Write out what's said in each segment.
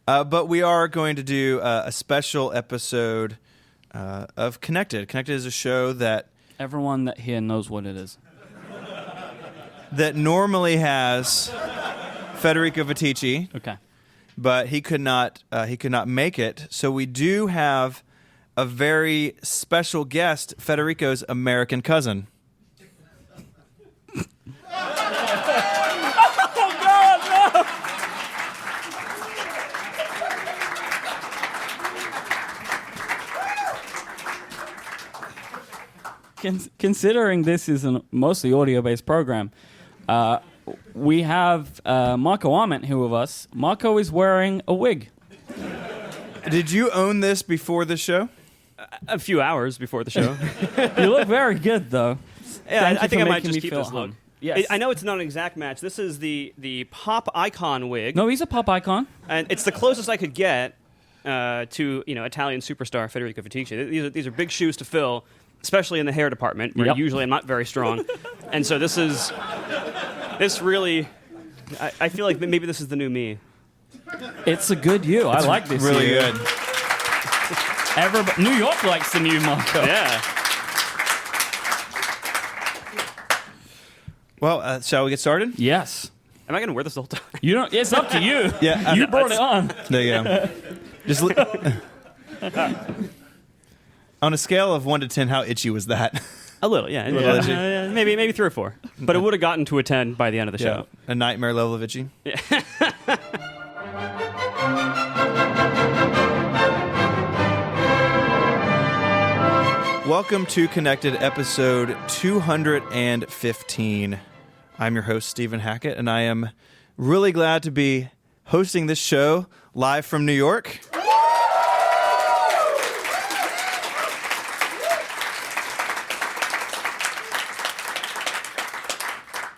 But we are going to do a special episode of Connected. Connected is a show that everyone that here knows what it is. That normally has Federico Viticci. Okay. But he could not make it. So we do have a very special guest, Federico's American cousin. Oh God, no! Considering this is a mostly audio-based program, we have Marco Arment here with us. Marco is wearing a wig. Did you own this before the show? A few hours before the show. You look very good, though. Yeah, I think I might just keep this look. Yes. I know it's not an exact match. This is the pop icon wig. No, he's a pop icon. And it's the closest I could get to Italian superstar Federico Viticci. These are big shoes to fill, especially in the hair department, where usually I'm not very strong. And so this really, I feel like maybe this is the new me. It's a good you. I like this. Really you. good. New York likes the new Marco. Yeah. Well, shall we get started? Yes. Am I going to wear this the whole time? You don't. It's up to you. Yeah, you brought it on. There you go. Just on a scale of 1 to 10, how itchy was that? A little, yeah. Maybe 3 or 4. But it would have gotten to a 10 by the end of the show. A nightmare level of itchy. Yeah. Welcome to Connected, episode 215. I'm your host, Stephen Hackett, and I am really glad to be hosting this show live from New York.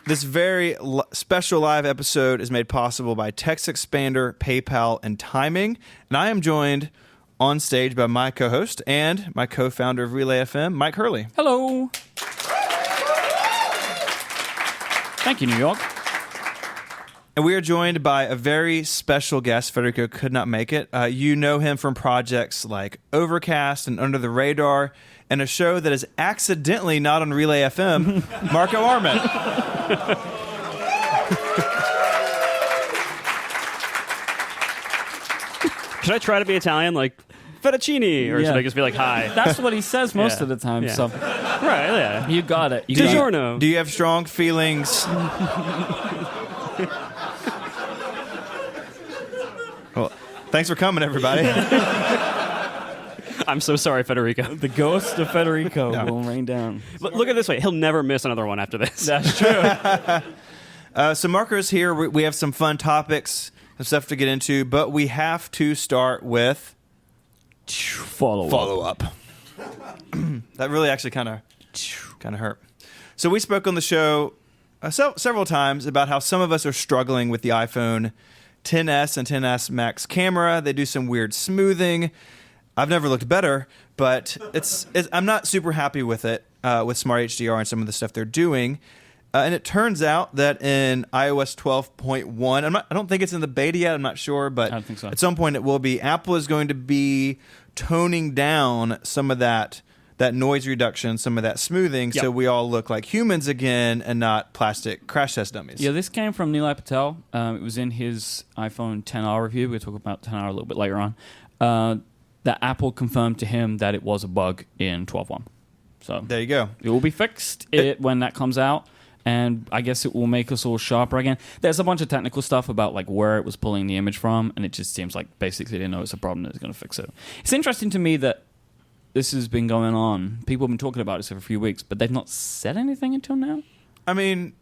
This very special live episode is made possible by Text Expander, PayPal, and Timing, and I am joined on stage by my co-host and my co-founder of Relay FM, Myke Hurley. Hello. Thank you, New York. And we are joined by a very special guest. Federico could not make it. You know him from projects like Overcast and Under the Radar, and a show that is accidentally not on Relay FM, Marco Arment. Should I try to be Italian, like fettuccine, or should I just be like, hi? That's what he says most of the time. Yeah. So, right, yeah. you got it. DiGiorno. Do you have strong feelings? Well, thanks for coming, everybody. I'm so sorry, Federico. The ghost of Federico will rain down. Look at it this way. He'll never miss another one after this. That's true. So Marco's here. We have some fun topics, some stuff to get into, but we have to start with Follow up. That really actually kind of hurt. So we spoke on the show several times about how some of us are struggling with the iPhone XS and XS Max camera. They do some weird smoothing. I've never looked better, but I'm not super happy with it, with Smart HDR and some of the stuff they're doing. And it turns out that in iOS 12.1, I don't think it's in the beta yet, I'm not sure, but I don't think so. At some point it will be. Apple is going to be toning down some of that noise reduction, some of that smoothing, so we all look like humans again and not plastic crash test dummies. Yeah, this came from Nilay Patel. It was in his iPhone XR review. We'll talk about XR a little bit later on. That Apple confirmed to him that it was a bug in 12.1. So there you go. It will be fixed when that comes out, and I guess it will make us all sharper again. There's a bunch of technical stuff about like where it was pulling the image from, and it just seems like basically they know it's a problem and it's going to fix it. It's interesting to me that this has been going on. People have been talking about this for a few weeks, but they've not said anything until now. I mean,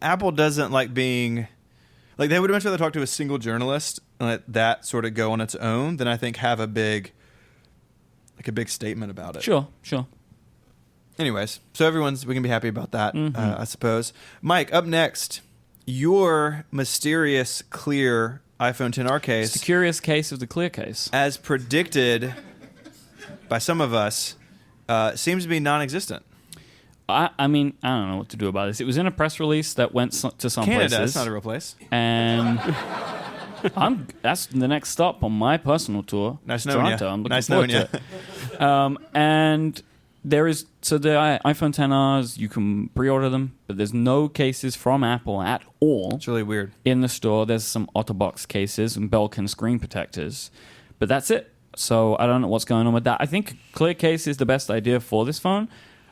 Apple doesn't like being... Like, they would much rather talk to a single journalist and let that sort of go on its own than I think have a big statement about it. Sure. Anyways, so we can be happy about that, I suppose. Myke, up next, your mysterious clear iPhone XR case. It's the curious case of the clear case. As predicted by some of us, seems to be non-existent. I mean, I don't know what to do about this. It was in a press release that went to some Canada, places. that's not a real place. And That's the next stop on my personal tour. Nice knowing you. Toronto. I'm looking Nice forward knowing to it. And there is the iPhone XRs. You can pre-order them, but there's no cases from Apple at all. It's really weird. In the store, there's some OtterBox cases and Belkin screen protectors, but that's it. So I don't know what's going on with that. I think clear case is the best idea for this phone.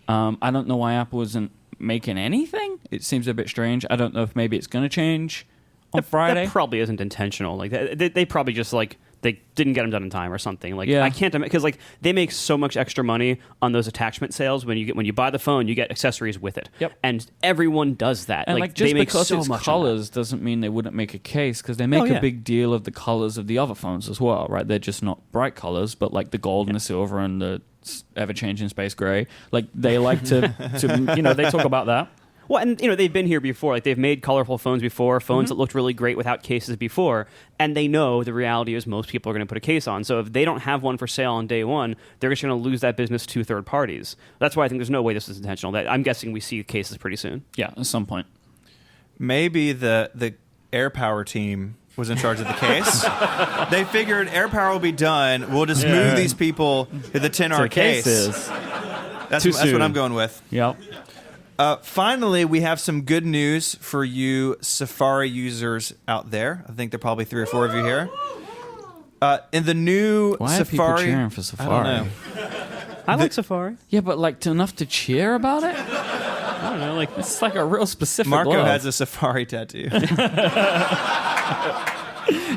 I don't know why Apple isn't making anything. It seems a bit strange. I don't know if maybe it's going to change on Friday. That probably isn't intentional. Like they probably just like they didn't get them done in time or something. Like I can't, because like they make so much extra money on those attachment sales. When you buy the phone, you get accessories with it. Yep. And everyone does that. And like just they make because so it's much colors doesn't mean they wouldn't make a case, because they make a big deal of the colors of the other phones as well, right? They're just not bright colors, but like the gold and the silver and the ever-changing space gray. Like they like to they talk about that. Well, and they've been here before. Like they've made colorful phones before, phones that looked really great without cases before, and they know the reality is most people are going to put a case on. So if they don't have one for sale on day one, they're just going to lose that business to third parties. That's why I think there's no way this is intentional. I'm guessing we see cases pretty soon. Yeah, at some point. Maybe the AirPower team was in charge of the case. They figured AirPower will be done. We'll just move these people to the 10R case. That's what I'm going with. Yep. Finally, we have some good news for you Safari users out there. I think there are probably 3 or 4 of you here. In the new Why Safari... are people cheering for Safari? I don't know. I like Safari. Yeah, but like enough to cheer about it? I don't know. Like it's like a real specific Marco love. has a Safari tattoo.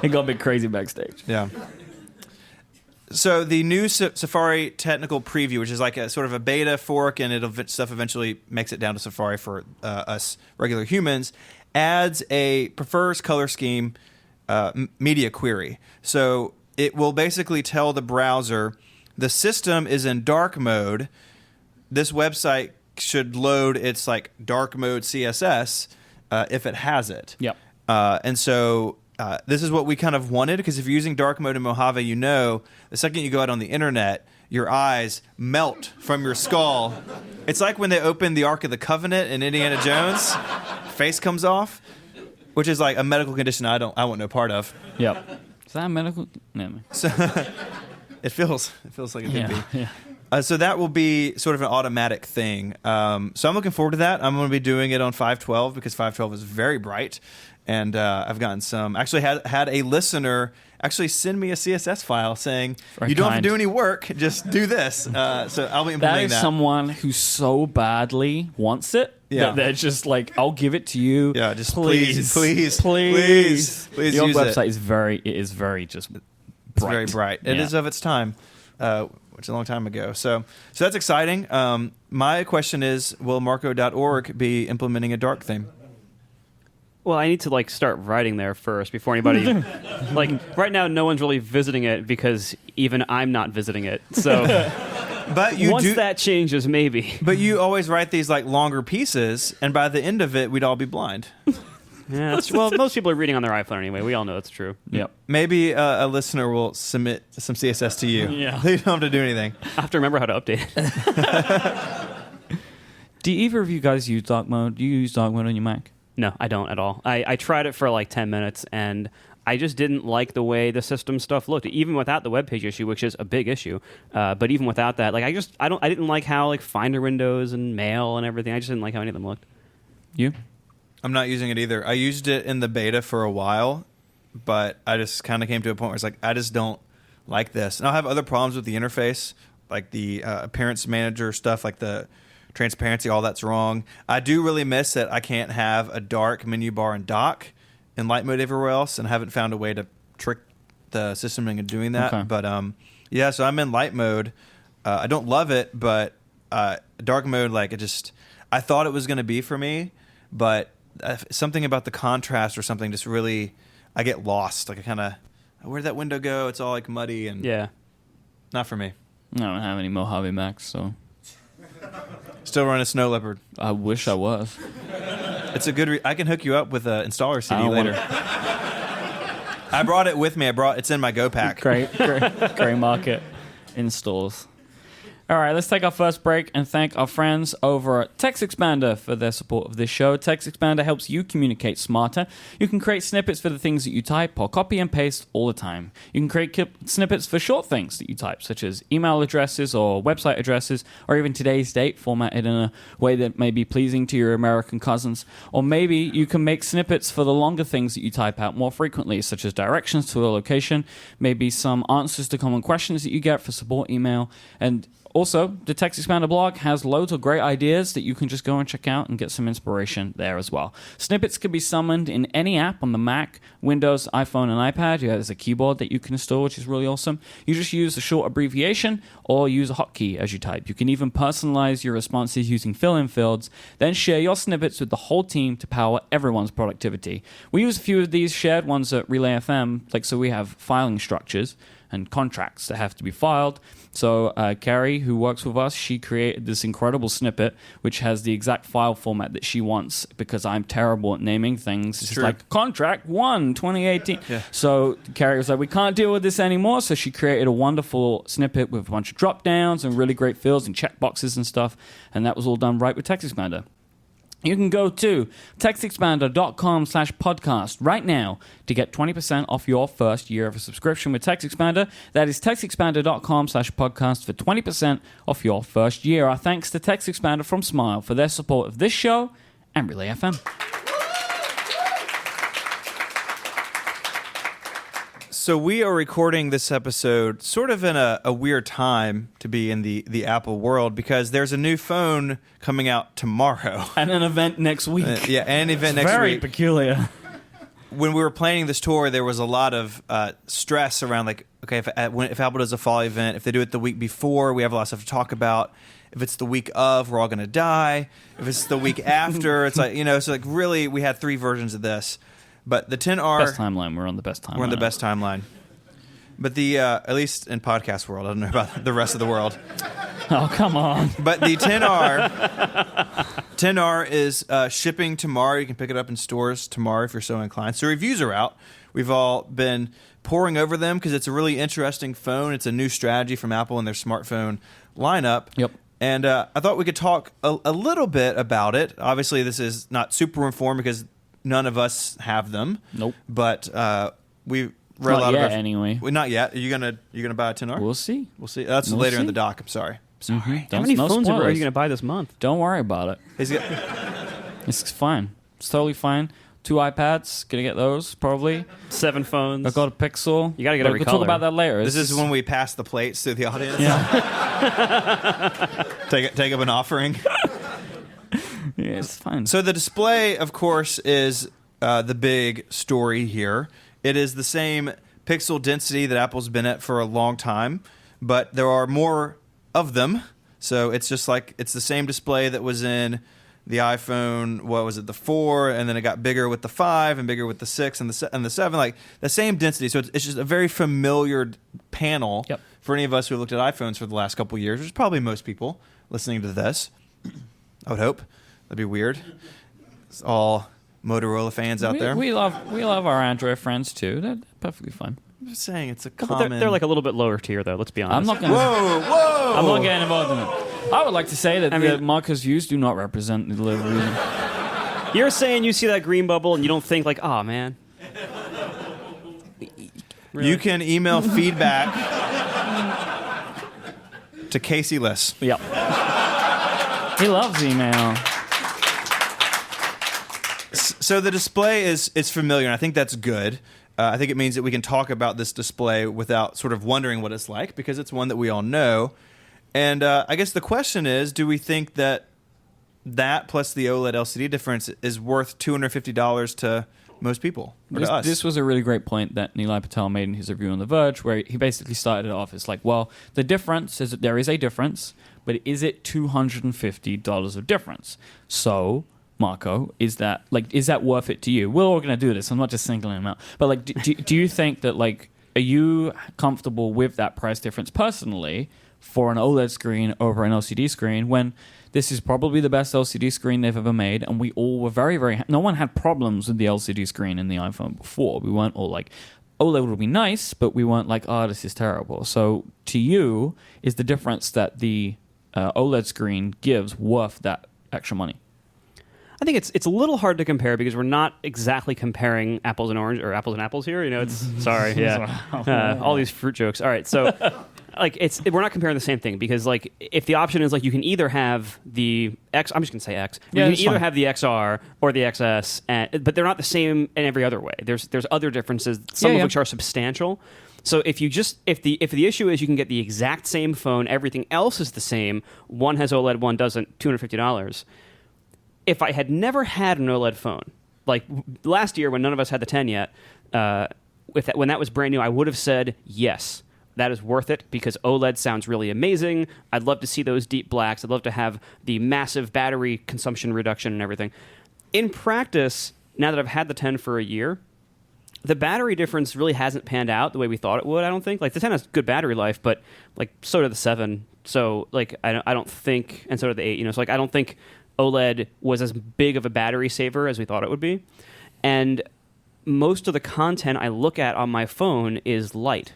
It got a bit crazy backstage. Yeah. So the new Safari technical preview, which is like a sort of a beta fork, and stuff eventually makes it down to Safari for us regular humans, prefers color scheme media query. So it will basically tell the browser the system is in dark mode. This website should load its like dark mode CSS if it has it. Yep. And so this is what we kind of wanted, because if you're using dark mode in Mojave, the second you go out on the internet, your eyes melt from your skull. It's like when they open the Ark of the Covenant in Indiana Jones, face comes off, which is like a medical condition I want no part of. Yep. Is that a medical? No. So it feels like it could be. Yeah. So that will be sort of an automatic thing. So I'm looking forward to that. I'm going to be doing it on 512 because 512 is very bright. And I've gotten some. Actually, had a listener actually send me a CSS file saying, "You don't have to do any work; just do this." So I'll be implementing that. That is someone who so badly wants it. Yeah. That they're just like, "I'll give it to you." Yeah, just please. Your Use website is very just bright. It's very bright. It is of its time, which is a long time ago. So that's exciting. My question is, will Marco.org be implementing a dark theme? Well, I need to start writing there first before anybody. Right now, no one's really visiting it because even I'm not visiting it. So, but once that changes, maybe. But you always write these longer pieces, and by the end of it, we'd all be blind. Yeah, well, most people are reading on their iPhone anyway. We all know it's true. Yep. Maybe a listener will submit some CSS to you. Yeah. They don't have to do anything. I have to remember how to update it. Do either of you guys use dark mode? Do you use dark mode on your Mac? No, I don't at all. I tried it for 10 minutes, and I just didn't like the way the system stuff looked, even without the web page issue, which is a big issue. But even without that, I didn't like how Finder windows and Mail and everything. I just didn't like how any of them looked. You? I'm not using it either. I used it in the beta for a while, but I just kind of came to a point where it's I just don't like this. And I'll have other problems with the interface, like the appearance manager stuff, like the transparency, all that's wrong. I do really miss that I can't have a dark menu bar and dock in light mode everywhere else, and I haven't found a way to trick the system into doing that. Okay. But so I'm in light mode. I don't love it, but dark mode, I thought it was going to be for me, but something about the contrast or something just really, I get lost. I kind of, where'd that window go? It's all muddy and not for me. I don't have any Mojave Macs, so. Still run a Snow Leopard. I wish I was. It's a good. I can hook you up with an installer CD later. I brought it with me. It's in my Go Pack. Great Market installs. All right, let's take our first break and thank our friends over at TextExpander for their support of this show. TextExpander helps you communicate smarter. You can create snippets for the things that you type or copy and paste all the time. You can create snippets for short things that you type, such as email addresses or website addresses, or even today's date formatted in a way that may be pleasing to your American cousins. Or maybe you can make snippets for the longer things that you type out more frequently, such as directions to a location, maybe some answers to common questions that you get for support email, and also, the TextExpander blog has loads of great ideas that you can just go and check out and get some inspiration there as well. Snippets can be summoned in any app on the Mac, Windows, iPhone, and iPad. There's a keyboard that you can install, which is really awesome. You just use a short abbreviation or use a hotkey as you type. You can even personalize your responses using fill-in fields, then share your snippets with the whole team to power everyone's productivity. We use a few of these shared ones at Relay FM, so we have filing structures and contracts that have to be filed. So Carrie, who works with us, she created this incredible snippet which has the exact file format that she wants, because I'm terrible at naming things. It's just like contract 1 2018. Yeah. So Carrie was like, we can't deal with this anymore. So she created a wonderful snippet with a bunch of drop downs and really great fields and checkboxes and stuff. And that was all done right with TextExpander. You can go to textexpander.com/podcast right now to get 20% off your first year of a subscription with TextExpander. That is textexpander.com/podcast for 20% off your first year. Our thanks to TextExpander from Smile for their support of this show and Relay FM. So we are recording this episode sort of in a weird time to be in the Apple world, because there's a new phone coming out tomorrow. And an event next week. An event next week. Very peculiar. When we were planning this tour, there was a lot of stress around, like, okay, if Apple does a fall event, if they do it the week before, we have a lot of stuff to talk about. If it's the week of, we're all going to die. If it's the week after, it's like, so like really we had 3 versions of this. But the 10R... Best timeline. We're on the best timeline. We're on the best timeline. But the, at least in podcast world, I don't know about the rest of the world. Oh, come on. But the 10R is shipping tomorrow. You can pick it up in stores tomorrow if you're so inclined. So reviews are out. We've all been poring over them because it's a really interesting phone. It's a new strategy from Apple and their smartphone lineup. Yep. And I thought we could talk a little bit about it. Obviously, this is not super informed because none of us have them. Nope. But we read a lot yet, of anyway. Well, not yet. Are you gonna buy a 10R? We'll see. That's later in the doc. I'm sorry. Mm-hmm. How many phones are you spoilers. going to buy this month? Don't worry about it. It's fine. It's totally fine. 2 iPads. Gonna get those probably. 7 phones. I've got a Pixel. You got to get every We'll color. talk about that later. This is when we pass the plates to the audience. Yeah. Take up an offering. Yeah, it's fine. So the display, of course, is the big story here. It is the same pixel density that Apple's been at for a long time, but there are more of them. So it's just like it's the same display that was in the iPhone. What was it? The 4, and then it got bigger with the 5, and bigger with the 6 and the 7. Like the same density. So it's just a very familiar panel for any of us who looked at iPhones for the last couple of years. Which is probably most people listening to this. I would hope. That'd be weird. It's all Motorola fans out there. We love our Android friends too. They're perfectly fine. I'm just saying it's a Well, common... they're like a little bit lower tier, though. Let's be honest. I'm not going. Whoa! I'm not getting involved in it. I would like to say that Marco's views do not represent the delivery. You're saying you see that green bubble and you don't think like, oh man. Really? You can email feedback to Casey Liss. Yep. He loves email. So the display is familiar, and I think that's good. I think it means that we can talk about this display without sort of wondering what it's like, because it's one that we all know. And I guess the question is, do we think that plus the OLED LCD difference is worth $250 to most people, or to us? This was a really great point that Nilay Patel made in his review on The Verge, where he basically started it off. It's like, well, the difference is that there is a difference, but is it $250 of difference? So... Marco, is that worth it to you? We're all going to do this. I'm not just singling him out. But like, do you think that, like, are you comfortable with that price difference personally for an OLED screen over an LCD screen, when this is probably the best LCD screen they've ever made, and we all were very, very... No one had problems with the LCD screen in the iPhone before. We weren't all like, OLED would be nice, but we weren't like, oh, this is terrible. So to you, is the difference that the OLED screen gives worth that extra money? I think it's a little hard to compare because we're not exactly comparing apples and orange or apples and apples here. You know, it's sorry, yeah, all these fruit jokes. All right, so like we're not comparing the same thing because like if the option is like you can either have the X, I'm just gonna say X. Yeah, you can either fine. have the XR or the XS, but they're not the same in every other way. There's other differences, some of which are substantial. So if the issue is you can get the exact same phone, everything else is the same. One has OLED, one doesn't. $250. If I had never had an OLED phone, like last year when none of us had the 10 yet, when that was brand new, I would have said yes. That is worth it because OLED sounds really amazing. I'd love to see those deep blacks. I'd love to have the massive battery consumption reduction and everything. In practice, now that I've had the 10 for a year, the battery difference really hasn't panned out the way we thought it would, I don't think. Like, the 10 has good battery life, but, like, so did the 7. So, like, I don't think, and so did the 8, you know. So, like, I don't think OLED was as big of a battery saver as we thought it would be. And most of the content I look at on my phone is light.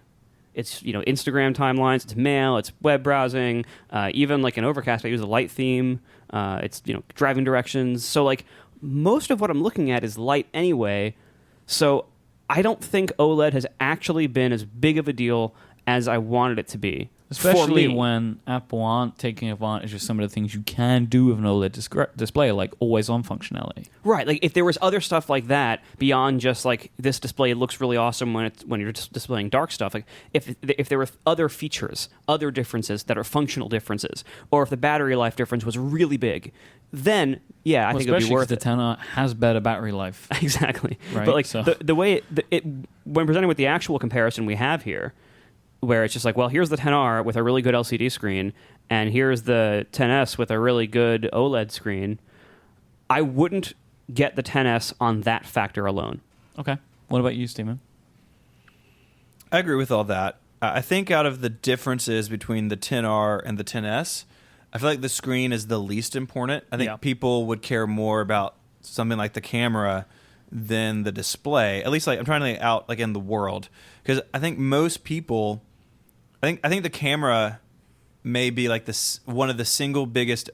It's, you know, Instagram timelines, it's mail, it's web browsing, even, like, in Overcast, I use a light theme. It's, you know, driving directions. So, like, most of what I'm looking at is light anyway. So I don't think OLED has actually been as big of a deal as I wanted it to be. Especially when Apple aren't taking advantage of some of the things you can do with an OLED display, like always-on functionality. Right. Like, if there was other stuff like that beyond just, like, this display looks really awesome when you're just displaying dark stuff, like, if there were other features, other differences that are functional differences, or if the battery life difference was really big, then, yeah, I think it would be worth it. The 10 has better battery life. Exactly. Right? But, like, so. the way when presenting with the actual comparison we have here, where it's just like, well, here's the 10R with a really good LCD screen, and here's the 10S with a really good OLED screen, I wouldn't get the 10S on that factor alone. Okay. What about you, Steven? I agree with all that. I think out of the differences between the 10R and the 10S, I feel like the screen is the least important. I think people would care more about something like the camera than the display. At least, like, I'm trying to out like in the world, because I think most people, I think the camera may be like this one of the single biggest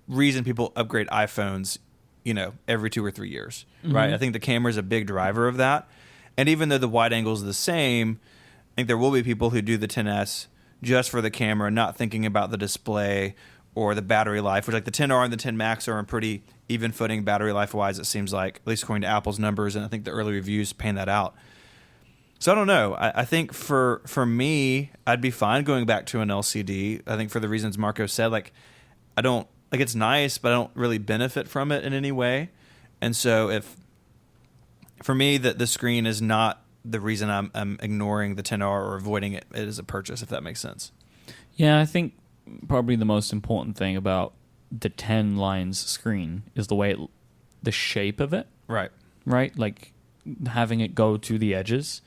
reason people upgrade iPhones, you know, every 2 or 3 years, right? I think the camera is a big driver of that. And even though the wide angle is the same, I think there will be people who do the 10S just for the camera, not thinking about the display or the battery life, which, like, the 10R and the 10 Max are on pretty even footing battery life-wise, it seems like, at least according to Apple's numbers, and I think the early reviews pan that out. So I don't know. I think for me, I'd be fine going back to an LCD. I think for the reasons Marco said, like, I don't, like, it's nice, but I don't really benefit from it in any way. And so if, for me, that the screen is not the reason I'm ignoring the 10R or avoiding it as a purchase, if that makes sense. Yeah, I think probably the most important thing about the 10 lines screen is the shape of it. Right. Right? Like, having it go to the edges.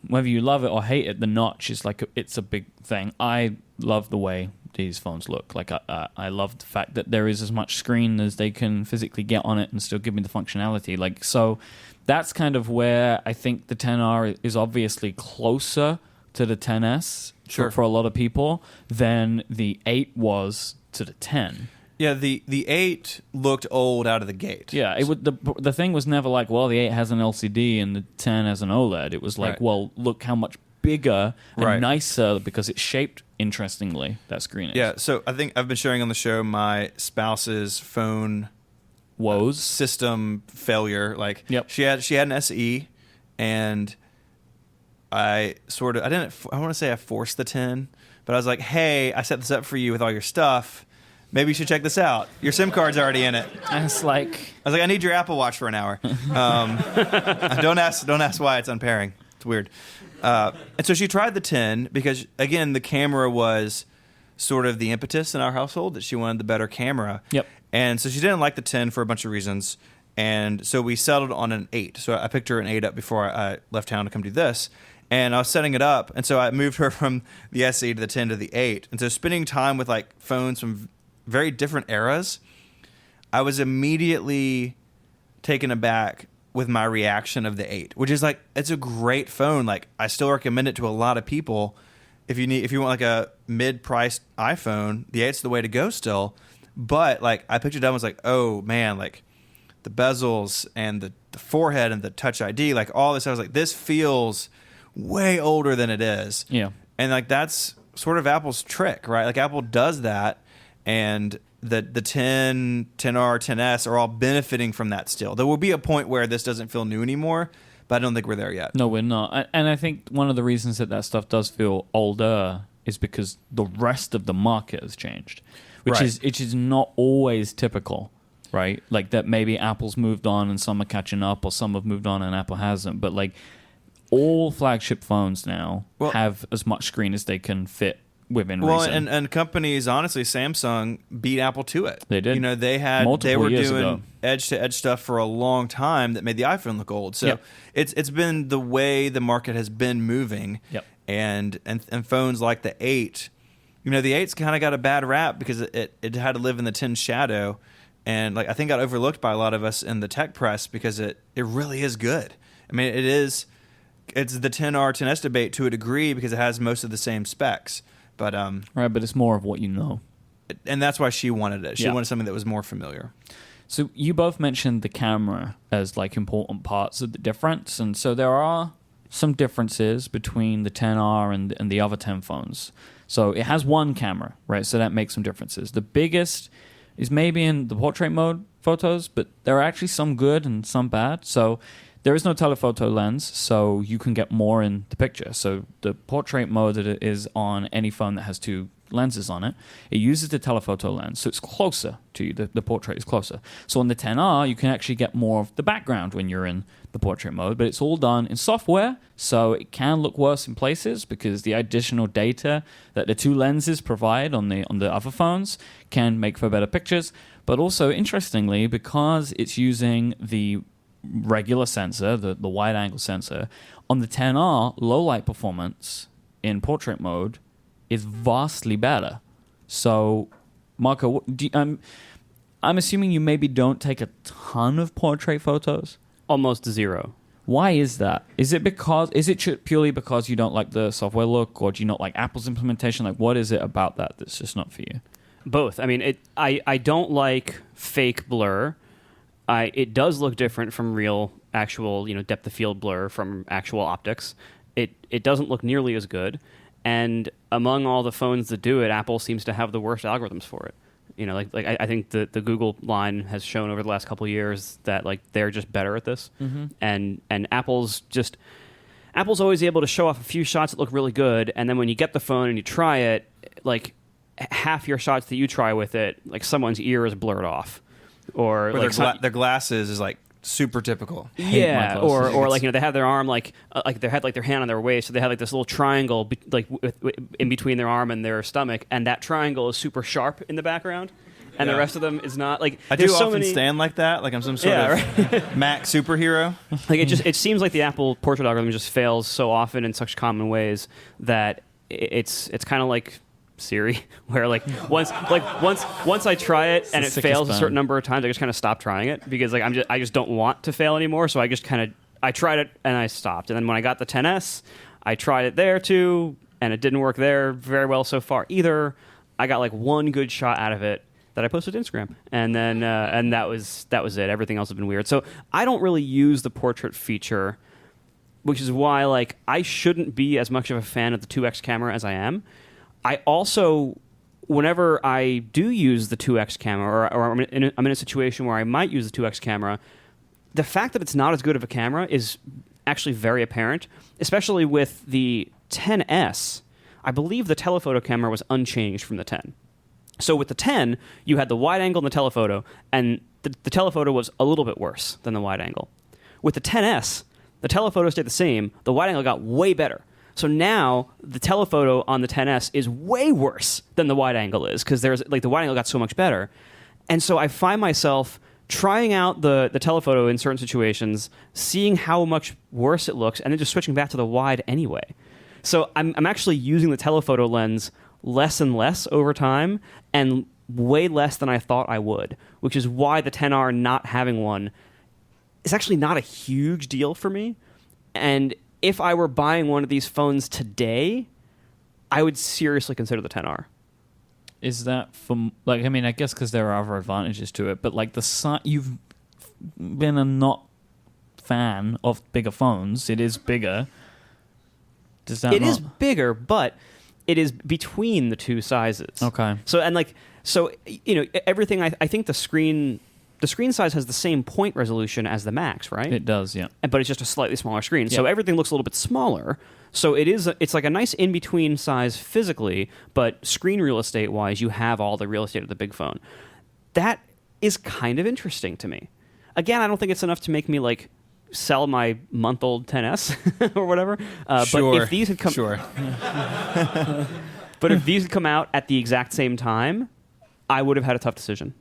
Whether you love it or hate it, the notch is like, it's a big thing. I love the way these phones look. Like, I love the fact that there is as much screen as they can physically get on it and still give me the functionality. Like, so that's kind of where I think the 10R is obviously closer to the 10S for a lot of people than the 8 was to the 10. Yeah, the 8 looked old out of the gate. Yeah, it would, the thing was never like, well, the 8 has an LCD and the 10 has an OLED. It was like, well, look how much bigger and nicer because it's shaped interestingly, that screen is. Yeah, so I think I've been sharing on the show my spouse's phone woes, system failure. Like, she had an SE, and I want to say I forced the 10, but I was like, hey, I set this up for you with all your stuff. Maybe you should check this out. Your SIM card's already in it. And I was like, I need your Apple Watch for an hour. Don't ask why it's unpairing. It's weird. And so she tried the 10 because, again, the camera was sort of the impetus in our household, that she wanted the better camera. Yep. And so she didn't like the 10 for a bunch of reasons. And so we settled on an 8. So I picked her an 8 up before I left town to come do this. And I was setting it up. And so I moved her from the SE to the 10 to the 8. And so spending time with, like, phones from very different eras, I was immediately taken aback with my reaction of the 8, which is like, it's a great phone. Like, I still recommend it to a lot of people. if you want like a mid-priced iPhone, the 8's the way to go still. But like I picked it up and was like, oh man, like the bezels and the forehead and the Touch ID, like all this, I was like, this feels way older than it is. Yeah. And like that's sort of Apple's trick, right? Like Apple does that, and the 10, 10R, 10S are all benefiting from that still. There will be a point where this doesn't feel new anymore, but I don't think we're there yet. No, we're not. And I think one of the reasons that stuff does feel older is because the rest of the market has changed, which is not always typical, right? Like that maybe Apple's moved on and some are catching up, or some have moved on and Apple hasn't. But like all flagship phones now have as much screen as they can fit within reason. And companies, honestly, Samsung beat Apple to it. They did. You know, they were doing edge-to-edge stuff for a long time that made the iPhone look old. So it's been the way the market has been moving. Yep. And phones like the 8, you know, the 8's kind of got a bad rap because it had to live in the 10 shadow, and like I think got overlooked by a lot of us in the tech press because it really is good. I mean, it's the 10R 10S debate to a degree because it has most of the same specs. But right, but it's more of what you know. And that's why she wanted it. She wanted something that was more familiar. So you both mentioned the camera as like important parts of the difference, and so there are some differences between the 10R and the other 10 phones. So it has one camera, right? So that makes some differences. The biggest is maybe in the portrait mode photos, but there are actually some good and some bad. So there is no telephoto lens, so you can get more in the picture. So the portrait mode that it is on any phone that has two lenses on it, it uses the telephoto lens, so it's closer to you. The portrait is closer. So on the 10R, you can actually get more of the background when you're in the portrait mode, but it's all done in software, so it can look worse in places because the additional data that the two lenses provide on the other phones can make for better pictures. But also, interestingly, because it's using the regular sensor, the wide angle sensor, on the 10R, low light performance in portrait mode is vastly better. So, Marco, I'm assuming you maybe don't take a ton of portrait photos? Almost zero. Why is that? Is it purely because you don't like the software look, or do you not like Apple's implementation? Like, what is it about that that's just not for you? Both. I mean, I don't like fake blur. It does look different from real, actual, depth of field blur from actual optics. It doesn't look nearly as good. And among all the phones that do it, Apple seems to have the worst algorithms for it. I think the Google line has shown over the last couple of years that like they're just better at this. Mm-hmm. And Apple's always able to show off a few shots that look really good, and then when you get the phone and you try it, like half your shots that you try with it, like someone's ear is blurred off. Or like their glasses is like super typical. Yeah, or like they have their arm like they had like their hand on their waist, so they have like this little triangle in between their arm and their stomach, and that triangle is super sharp in the background, and the rest of them is not. Like I do often stand like that, like I'm some sort of Mac superhero. Like it seems like the Apple portrait algorithm just fails so often in such common ways that it's kind of like Siri, where once I try it and it fails a certain number of times, I just kind of stop trying it because like I just don't want to fail anymore. So I just I tried it and I stopped. And then when I got the 10S, I tried it there too, and it didn't work there very well so far either. I got like one good shot out of it that I posted to Instagram, and then and that was it. Everything else has been weird. So I don't really use the portrait feature, which is why like I shouldn't be as much of a fan of the 2x camera as I am. I also, whenever I do use the 2x camera, or I'm in a situation where I might use the 2x camera, the fact that it's not as good of a camera is actually very apparent, especially with the 10S. I believe the telephoto camera was unchanged from the 10. So with the 10, you had the wide angle and the telephoto, and the telephoto was a little bit worse than the wide angle. With the 10S, the telephoto stayed the same, the wide angle got way better. So now the telephoto on the 10S is way worse than the wide angle is because there's like the wide angle got so much better. And so I find myself trying out the telephoto in certain situations, seeing how much worse it looks, and then just switching back to the wide anyway. So I'm actually using the telephoto lens less and less over time, and way less than I thought I would, which is why the 10R not having one is actually not a huge deal for me. And if I were buying one of these phones today, I would seriously consider the 10R. Is that from like? I mean, I guess because there are other advantages to it, but like you've been a not fan of bigger phones. It is bigger. Does that? It is bigger, but it is between the two sizes. Okay. So everything. I think the screen size has the same point resolution as the Max, right? It does, yeah. But it's just a slightly smaller screen. Yeah. So everything looks a little bit smaller. So it's like a nice in-between size physically, but screen real estate-wise, you have all the real estate of the big phone. That is kind of interesting to me. Again, I don't think it's enough to make me like sell my month-old 10S or whatever. Sure. But if these had come, but if these had come out at the exact same time, I would have had a tough decision.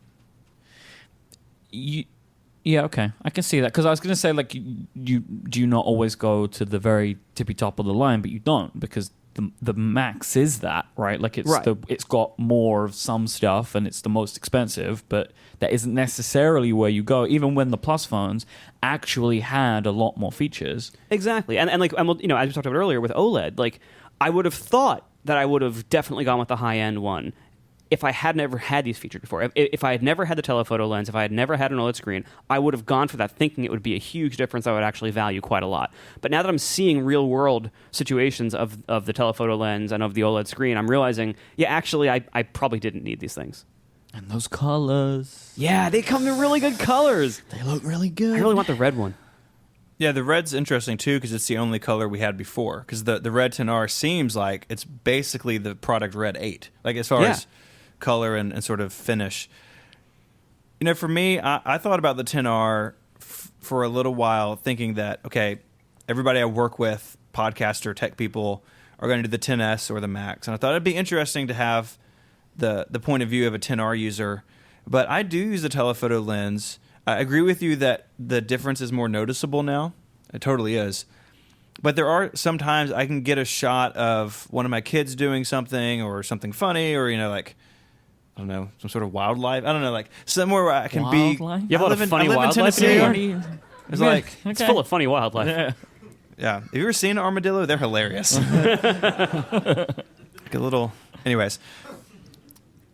Yeah, okay. I can see that. Because I was going to say, like, do you not always go to the very tippy top of the line, but you don't, because the Max is that, right? Like, it's got more of some stuff, and it's the most expensive, but that isn't necessarily where you go, even when the Plus phones actually had a lot more features. Exactly. And as we talked about earlier with OLED, like, I would have thought that I would have definitely gone with the high-end one if I had never had these features before. If I had never had the telephoto lens, if I had never had an OLED screen, I would have gone for that thinking it would be a huge difference I would actually value quite a lot. But now that I'm seeing real-world situations of the telephoto lens and of the OLED screen, I'm realizing, yeah, actually, I probably didn't need these things. And those colors. Yeah, they come in really good colors. They look really good. I really want the red one. Yeah, the red's interesting, too, because it's the only color we had before. Because the Red 10R seems like it's basically the product Red 8. Like, as far as color and sort of finish. You know, for me, I thought about the 10R for a little while, thinking that, okay, everybody I work with, podcaster, tech people, are going to do the 10S or the Max. And I thought it'd be interesting to have the point of view of a 10R user. But I do use the telephoto lens. I agree with you that the difference is more noticeable now. It totally is. But there are sometimes I can get a shot of one of my kids doing something or something funny or, like, I don't know, some sort of wildlife. I don't know, like somewhere where I can wildlife? be. You have a lot of funny wildlife in in New York. It's Yeah, like It's full of funny wildlife. yeah. Have you ever seen an armadillo? They're hilarious. Like a little. Anyways,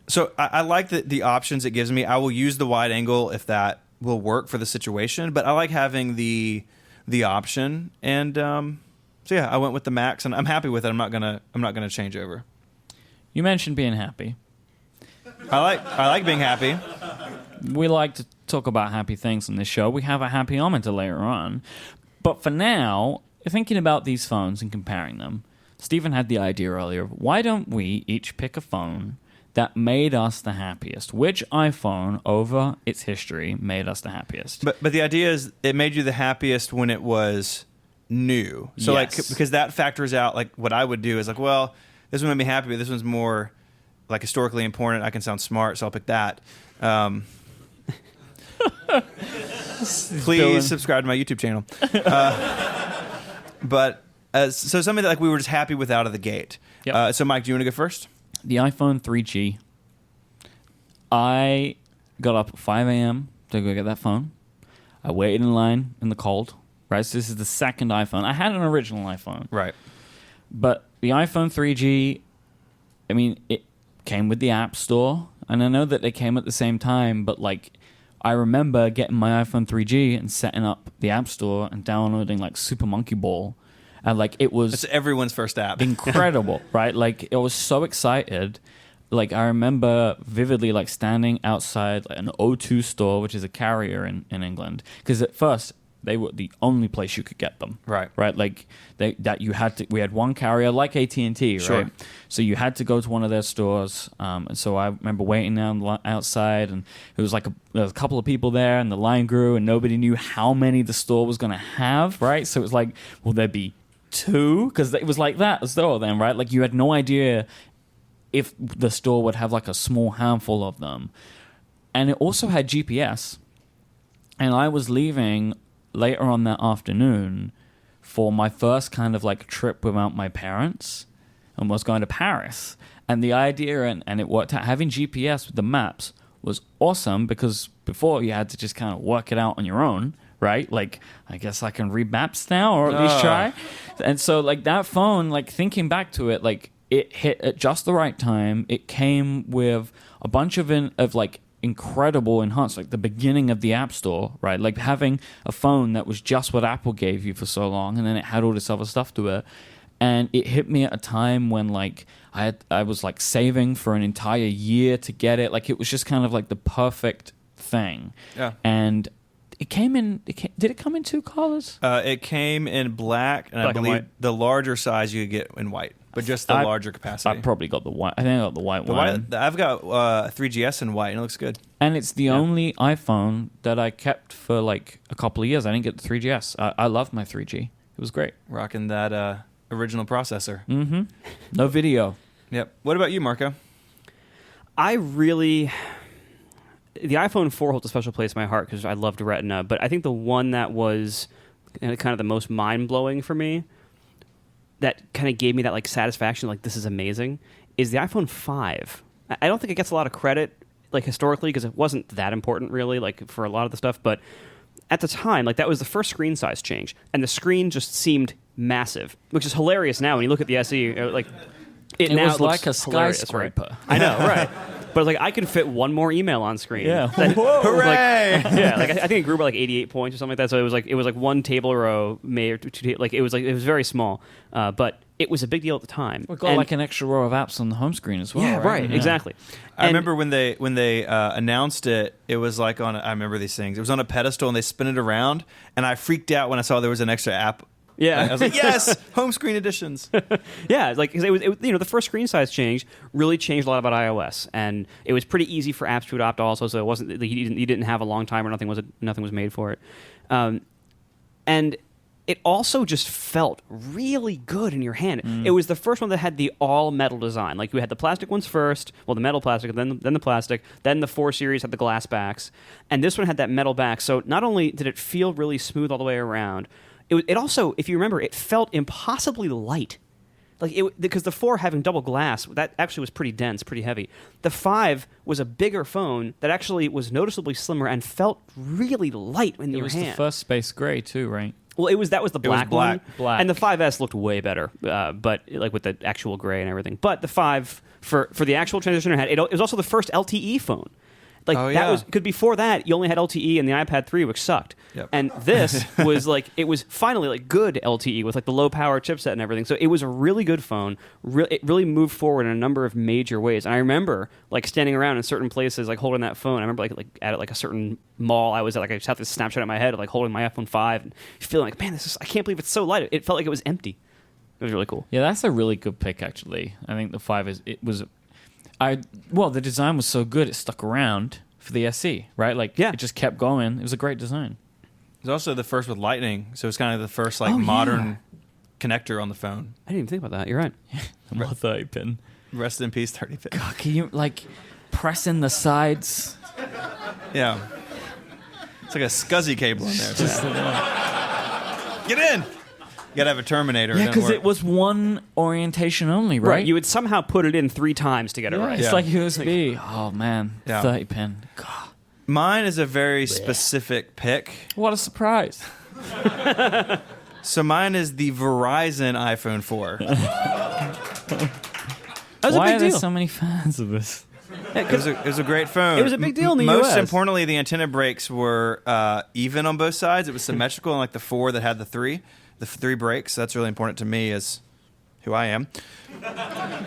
so I like the options it gives me. I will use the wide angle if that will work for the situation. But I like having the option, and so yeah, I went with the Max, and I'm happy with it. I'm not gonna change over. You mentioned being happy. I like being happy. We like to talk about happy things on this show. We have a happy commenter later on. But for now, thinking about these phones and comparing them, Stephen had the idea earlier. Why don't we each pick a phone that made us the happiest? Which iPhone over its history made us the happiest? But the idea is it made you the happiest when it was new. So Yes. like because that factors out like what I would do is like, well, this one made me happy, but this one's more like historically important. I can sound smart, so I'll pick that. Please subscribe to my YouTube channel. But so something that like we were just happy with out of the gate. Yep. So Mike, do you want to go first? The iPhone 3G. I got up at 5 a.m. to go get that phone. I waited in line in the cold. Right, so this is the second iPhone. I had an original iPhone. Right. But the iPhone 3G, I mean, it came with the App Store. And I know that they came at the same time, but like, I remember getting my iPhone 3G and setting up the App Store and downloading like Super Monkey Ball. And like, it was... It's everyone's first app. incredible, right? Like, I was so excited. Like, I remember vividly like standing outside like, an O2 store, which is a carrier in England. Because at first... they were the only place you could get them. Right. Like we had one carrier like AT&T, right? Sure. So you had to go to one of their stores. And so I remember waiting outside, and it was like there was a couple of people there, and the line grew, and nobody knew how many the store was going to have, right? So it was like, will there be 2? Because it was like that, the store then, right? Like you had no idea if the store would have like a small handful of them. And it also had GPS. And I was leaving later on that afternoon for my first kind of like trip without my parents, and was going to Paris. And the idea, and it worked out, having GPS with the maps was awesome, because before you had to just kind of work it out on your own, right? Like, I guess I can read maps now, or at least try. And so like that phone, like thinking back to it, like it hit at just the right time. It came with a bunch of incredible enhancements, like the beginning of the App Store, right? Like having a phone that was just what Apple gave you for so long, and then it had all this other stuff to it. And it hit me at a time when like I was like saving for an entire year to get it. Like it was just kind of like the perfect thing. Yeah. And it came in. Did it come in 2 colors? It came in black, and I Black and believe white. the larger size you could get in white, but just the larger capacity. I probably got the white. I think I got the white one. I've got a 3GS in white, and it looks good. And it's the only iPhone that I kept for like a couple of years. I didn't get the 3GS. I loved my 3G. It was great. Rocking that original processor. Mm-hmm. No video. Yep. What about you, Marco? The iPhone 4 holds a special place in my heart because I loved Retina, but I think the one that was kind of the most mind-blowing for me, that kind of gave me that like satisfaction, like this is amazing, is the iPhone 5. I don't think it gets a lot of credit like historically because it wasn't that important really like for a lot of the stuff, but at the time, like that was the first screen size change, and the screen just seemed massive, which is hilarious now when you look at the SE. Like it now was like a looks hilarious, skyscraper. right? I know, right? But like I can fit one more email on screen. Yeah. Whoa. Hooray! Yeah, like I think it grew by like 88 points or something like that. So it was like one table row made or two like it was very small, but it was a big deal at the time. We got like an extra row of apps on the home screen as well. Yeah, right. Yeah. Exactly. I remember when they announced it, it was like I remember these things. It was on a pedestal, and they spin it around, and I freaked out when I saw there was an extra app. Yeah, I was like, yes, home screen editions. Yeah, like 'cause it was the first screen size change really changed a lot about iOS, and it was pretty easy for apps to adopt also. So it wasn't you didn't have a long time or nothing was made for it, and it also just felt really good in your hand. It was the first one that had the all metal design. Like we had the plastic ones first, well the metal plastic, then the plastic, then the 4 series had the glass backs, and this one had that metal back. So not only did it feel really smooth all the way around. It also, if you remember, it felt impossibly light. Like because the 4 having double glass, that actually was pretty dense, pretty heavy. The 5 was a bigger phone that actually was noticeably slimmer and felt really light in your hand. It was the first space gray too, right? Well, that was the black one, black. and the 5S looked way better, but like with the actual gray and everything. But the 5 for the actual transition it was also the first LTE phone. Like that was because before that you only had LTE and the iPad 3, which sucked. Yep. And this was like it was finally like good LTE with like the low power chipset and everything. So it was a really good phone. It really moved forward in a number of major ways. And I remember like standing around in certain places like holding that phone. I remember like at like a certain mall I was at, like I just had this snapshot in my head of like holding my iPhone 5 and feeling like, man, I can't believe it's so light. It felt like it was empty. It was really cool. Yeah, that's a really good pick actually. I think the 5 the design was so good it stuck around for the SE, right? Like it just kept going. It was a great design. It was also the first with Lightning, so it's kind of the first modern connector on the phone. I didn't even think about that. You're right. More 30 pin. Rest in peace, 30 pin. God, can you like press in the sides? Yeah, it's like a SCSI cable in there. Just get in. You gotta have a Terminator. Yeah, because it was one orientation only, right? You would somehow put it in 3 times to get it right. It's like USB. Oh man, 30 pin. God. Mine is a very specific pick. What a surprise. So mine is the Verizon iPhone 4. Why are there so many fans of this? It was a great phone. It was a big deal in the Most US. importantly, the antenna brakes were even on both sides. It was symmetrical, unlike the 4 that had the 3 brakes. That's really important to me as who I am.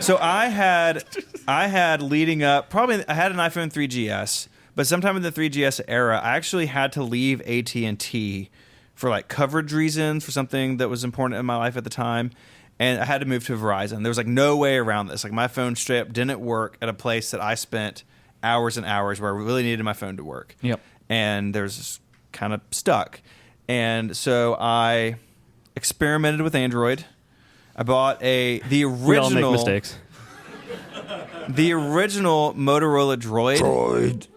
So I had leading up, I had an iPhone 3GS, but sometime in the 3GS era, I actually had to leave AT&T for like coverage reasons, for something that was important in my life at the time. And I had to move to Verizon. There was like no way around this. Like my phone straight up didn't work at a place that I spent hours and hours where I really needed my phone to work. Yep. And there's just kind of stuck. And so I experimented with Android. I bought the original. We all make mistakes. The original Motorola Droid.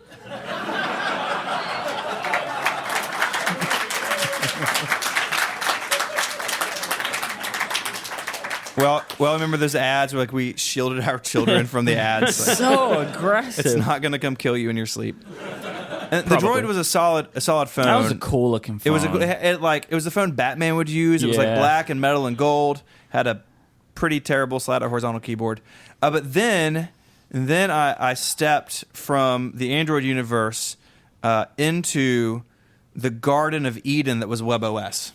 Well, I remember those ads where like we shielded our children from the ads. Like, So aggressive. it's not going to come kill you in your sleep. And the Droid was a solid phone. That was a cool looking phone. It was the phone Batman would use. It was like black and metal and gold. Had a pretty terrible slide-out horizontal keyboard. But then I stepped from the Android universe into the Garden of Eden that was WebOS.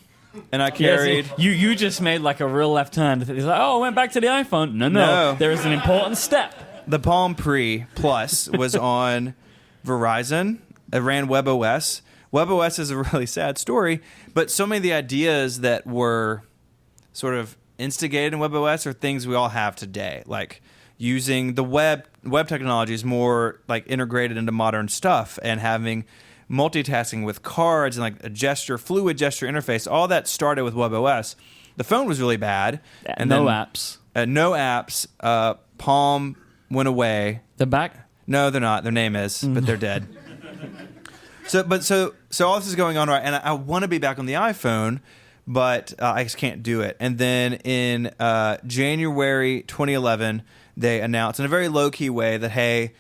And I carried... Yes, you just made like a real left turn. It's like, I went back to the iPhone. No. There is an important step. The Palm Pre Plus was on Verizon. It ran WebOS. WebOS is a really sad story, but so many of the ideas that were sort of instigated in WebOS are things we all have today, like using the web technologies more like integrated into modern stuff and having multitasking with cards and like a fluid gesture interface. All that started with WebOS. The phone was really bad. And no apps. No apps. Palm went away. They're back? No, they're not. Their name is, but they're dead. So all this is going on, right? And I want to be back on the iPhone, but I just can't do it. And then in January 2011, they announced in a very low-key way that, hey,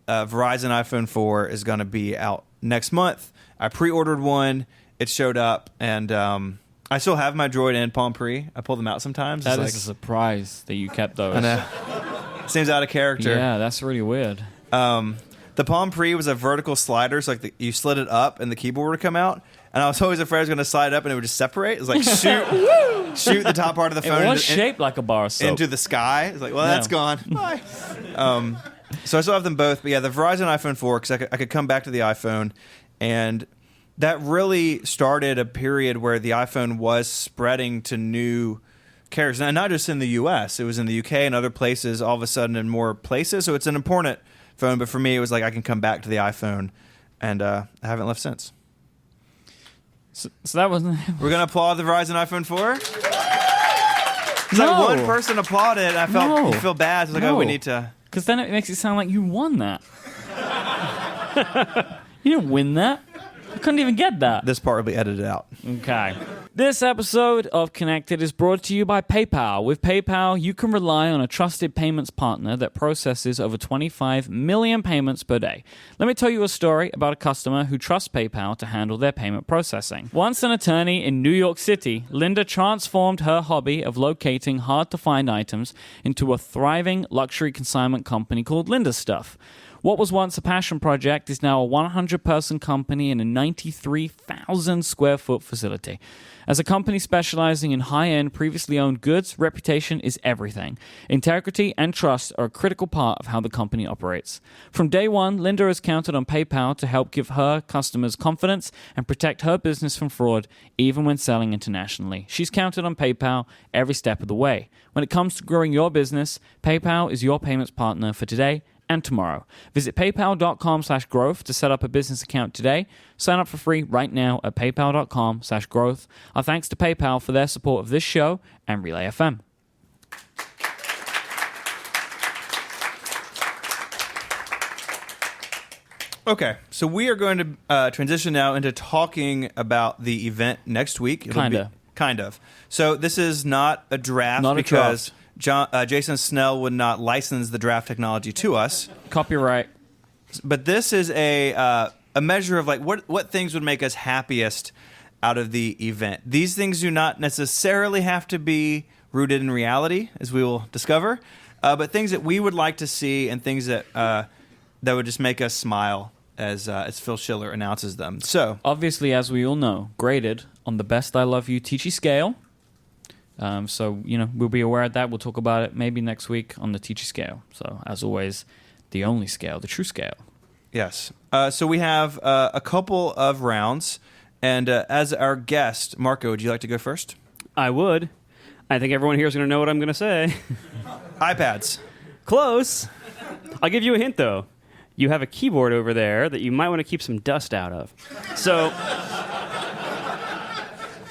Verizon iPhone 4 is going to be out next month. I pre-ordered one. It showed up, and I still have my Droid and Palm Pre. I pull them out sometimes. That is a surprise that you kept those. I know. Seems out of character. Yeah, that's really weird. The Palm Pre was a vertical slider, so like you slid it up and the keyboard would come out. And I was always afraid I was going to slide it up and it would just separate. It was like shoot the top part of the phone. It was shaped like a bar of soap. Into the sky. It's like, well, that's gone. Bye. So I still have them both. But yeah, the Verizon iPhone 4, because I could come back to the iPhone. And that really started a period where the iPhone was spreading to new carriers. And not just in the US. It was in the UK and other places, all of a sudden in more places. So it's an important phone. But for me, it was like I can come back to the iPhone. And I haven't left since. So that wasn't... We're going to applaud the Verizon iPhone 4? It's No. like one person applauded, and I feel bad. It's like, No. we need to... Because then it makes it sound like you won that. You didn't win that. You couldn't even get that. This part will be edited out. Okay. This episode of Connected is brought to you by PayPal. With PayPal, you can rely on a trusted payments partner that processes over 25 million payments per day. Let me tell you a story about a customer who trusts PayPal to handle their payment processing. Once an attorney in New York City, Linda transformed her hobby of locating hard-to-find items into a thriving luxury consignment company called Linda Stuff. What was once a passion project is now a 100-person company in a 93,000 square foot facility. As a company specializing in high-end, previously owned goods, reputation is everything. Integrity and trust are a critical part of how the company operates. From day one, Linda has counted on PayPal to help give her customers confidence and protect her business from fraud, even when selling internationally. She's counted on PayPal every step of the way. When it comes to growing your business, PayPal is your payments partner for today and tomorrow. Visit paypal.com/growth to set up a business account today. Sign up for free right now at paypal.com/growth. Our thanks to PayPal for their support of this show and Relay FM. Okay, so we are going to transition now into talking about the event next week. Kind of. So this is not a draft because Jason Snell would not license the draft technology to us. Copyright. But this is a measure of like what things would make us happiest out of the event. These things do not necessarily have to be rooted in reality, as we will discover, but things that we would like to see and things that would just make us smile as Phil Schiller announces them. So obviously, as we all know, graded on the Best I Love You Teachy scale. So, we'll be aware of that. We'll talk about it maybe next week on the Teachy scale. So, as always, the only scale, the true scale. Yes. So we have a couple of rounds. And as our guest, Marco, would you like to go first? I would. I think everyone here is going to know what I'm going to say. iPads. Close. I'll give you a hint, though. You have a keyboard over there that you might want to keep some dust out of. So...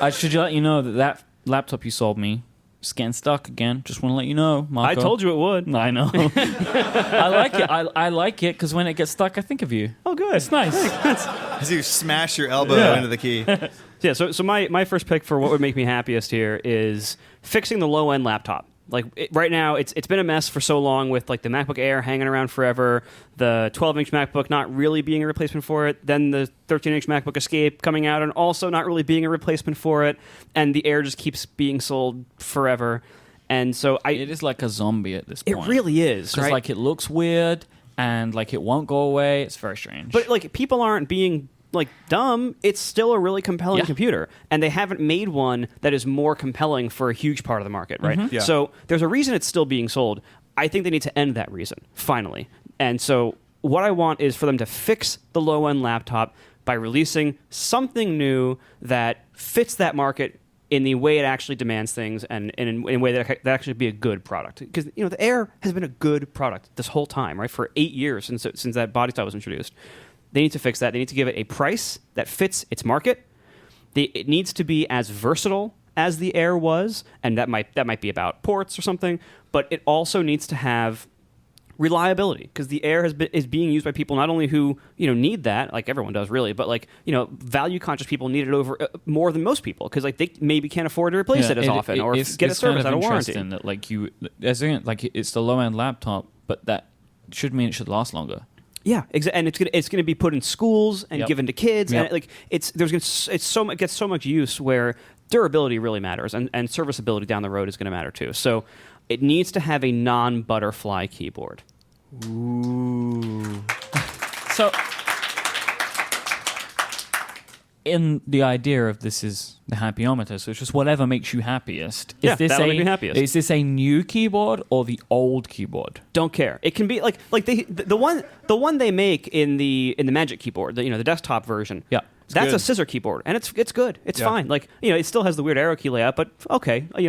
I should let you know that laptop you sold me is getting stuck again. Just want to let you know, Marco. I told you it would. I know. I like it. I like it because when it gets stuck, I think of you. Oh, good. It's nice. As you smash your elbow into the key. Yeah, so my first pick for what would make me happiest here is fixing the low-end laptop. Like right now, it's been a mess for so long with like the MacBook Air hanging around forever, the 12-inch MacBook not really being a replacement for it, then the 13-inch MacBook Escape coming out and also not really being a replacement for it, and the Air just keeps being sold forever. And so it is like a zombie at this point. It really is, because right? like it looks weird and like it won't go away. It's very strange. But like people aren't being like dumb. It's still a really compelling computer, and they haven't made one that is more compelling for a huge part of the market, right? Yeah. So there's a reason it's still being sold. I think they need to end that reason finally. And so what I want is for them to fix the low end laptop by releasing something new that fits that market in the way it actually demands things, and in a way that actually be a good product. Because the Air has been a good product this whole time, right? For 8 years since that body style was introduced. They need to fix that. They need to give it a price that fits its market. It needs to be as versatile as the Air was, and that might be about ports or something. But it also needs to have reliability, because the Air is being used by people not only who need that, like everyone does really, but like value conscious people need it over more than most people, because like they maybe can't afford to replace it as often or get a service out of warranty. That like like it's the low end laptop, but that should mean it should last longer. Yeah, and it's gonna be put in schools and given to kids, Yep. and like it gets so much use where durability really matters, and serviceability down the road is going to matter too. So it needs to have a non-butterfly keyboard. Ooh. So, in the idea of this is the happyometer, so it's just whatever makes you happiest. That'll make me happiest. Is this a new keyboard or the old keyboard? Don't care. It can be like the one they make in the Magic keyboard, the desktop version. Yeah. That's good. a scissor keyboard, and it's good. It's Yeah. fine. Like it still has the weird arrow key layout, but okay. I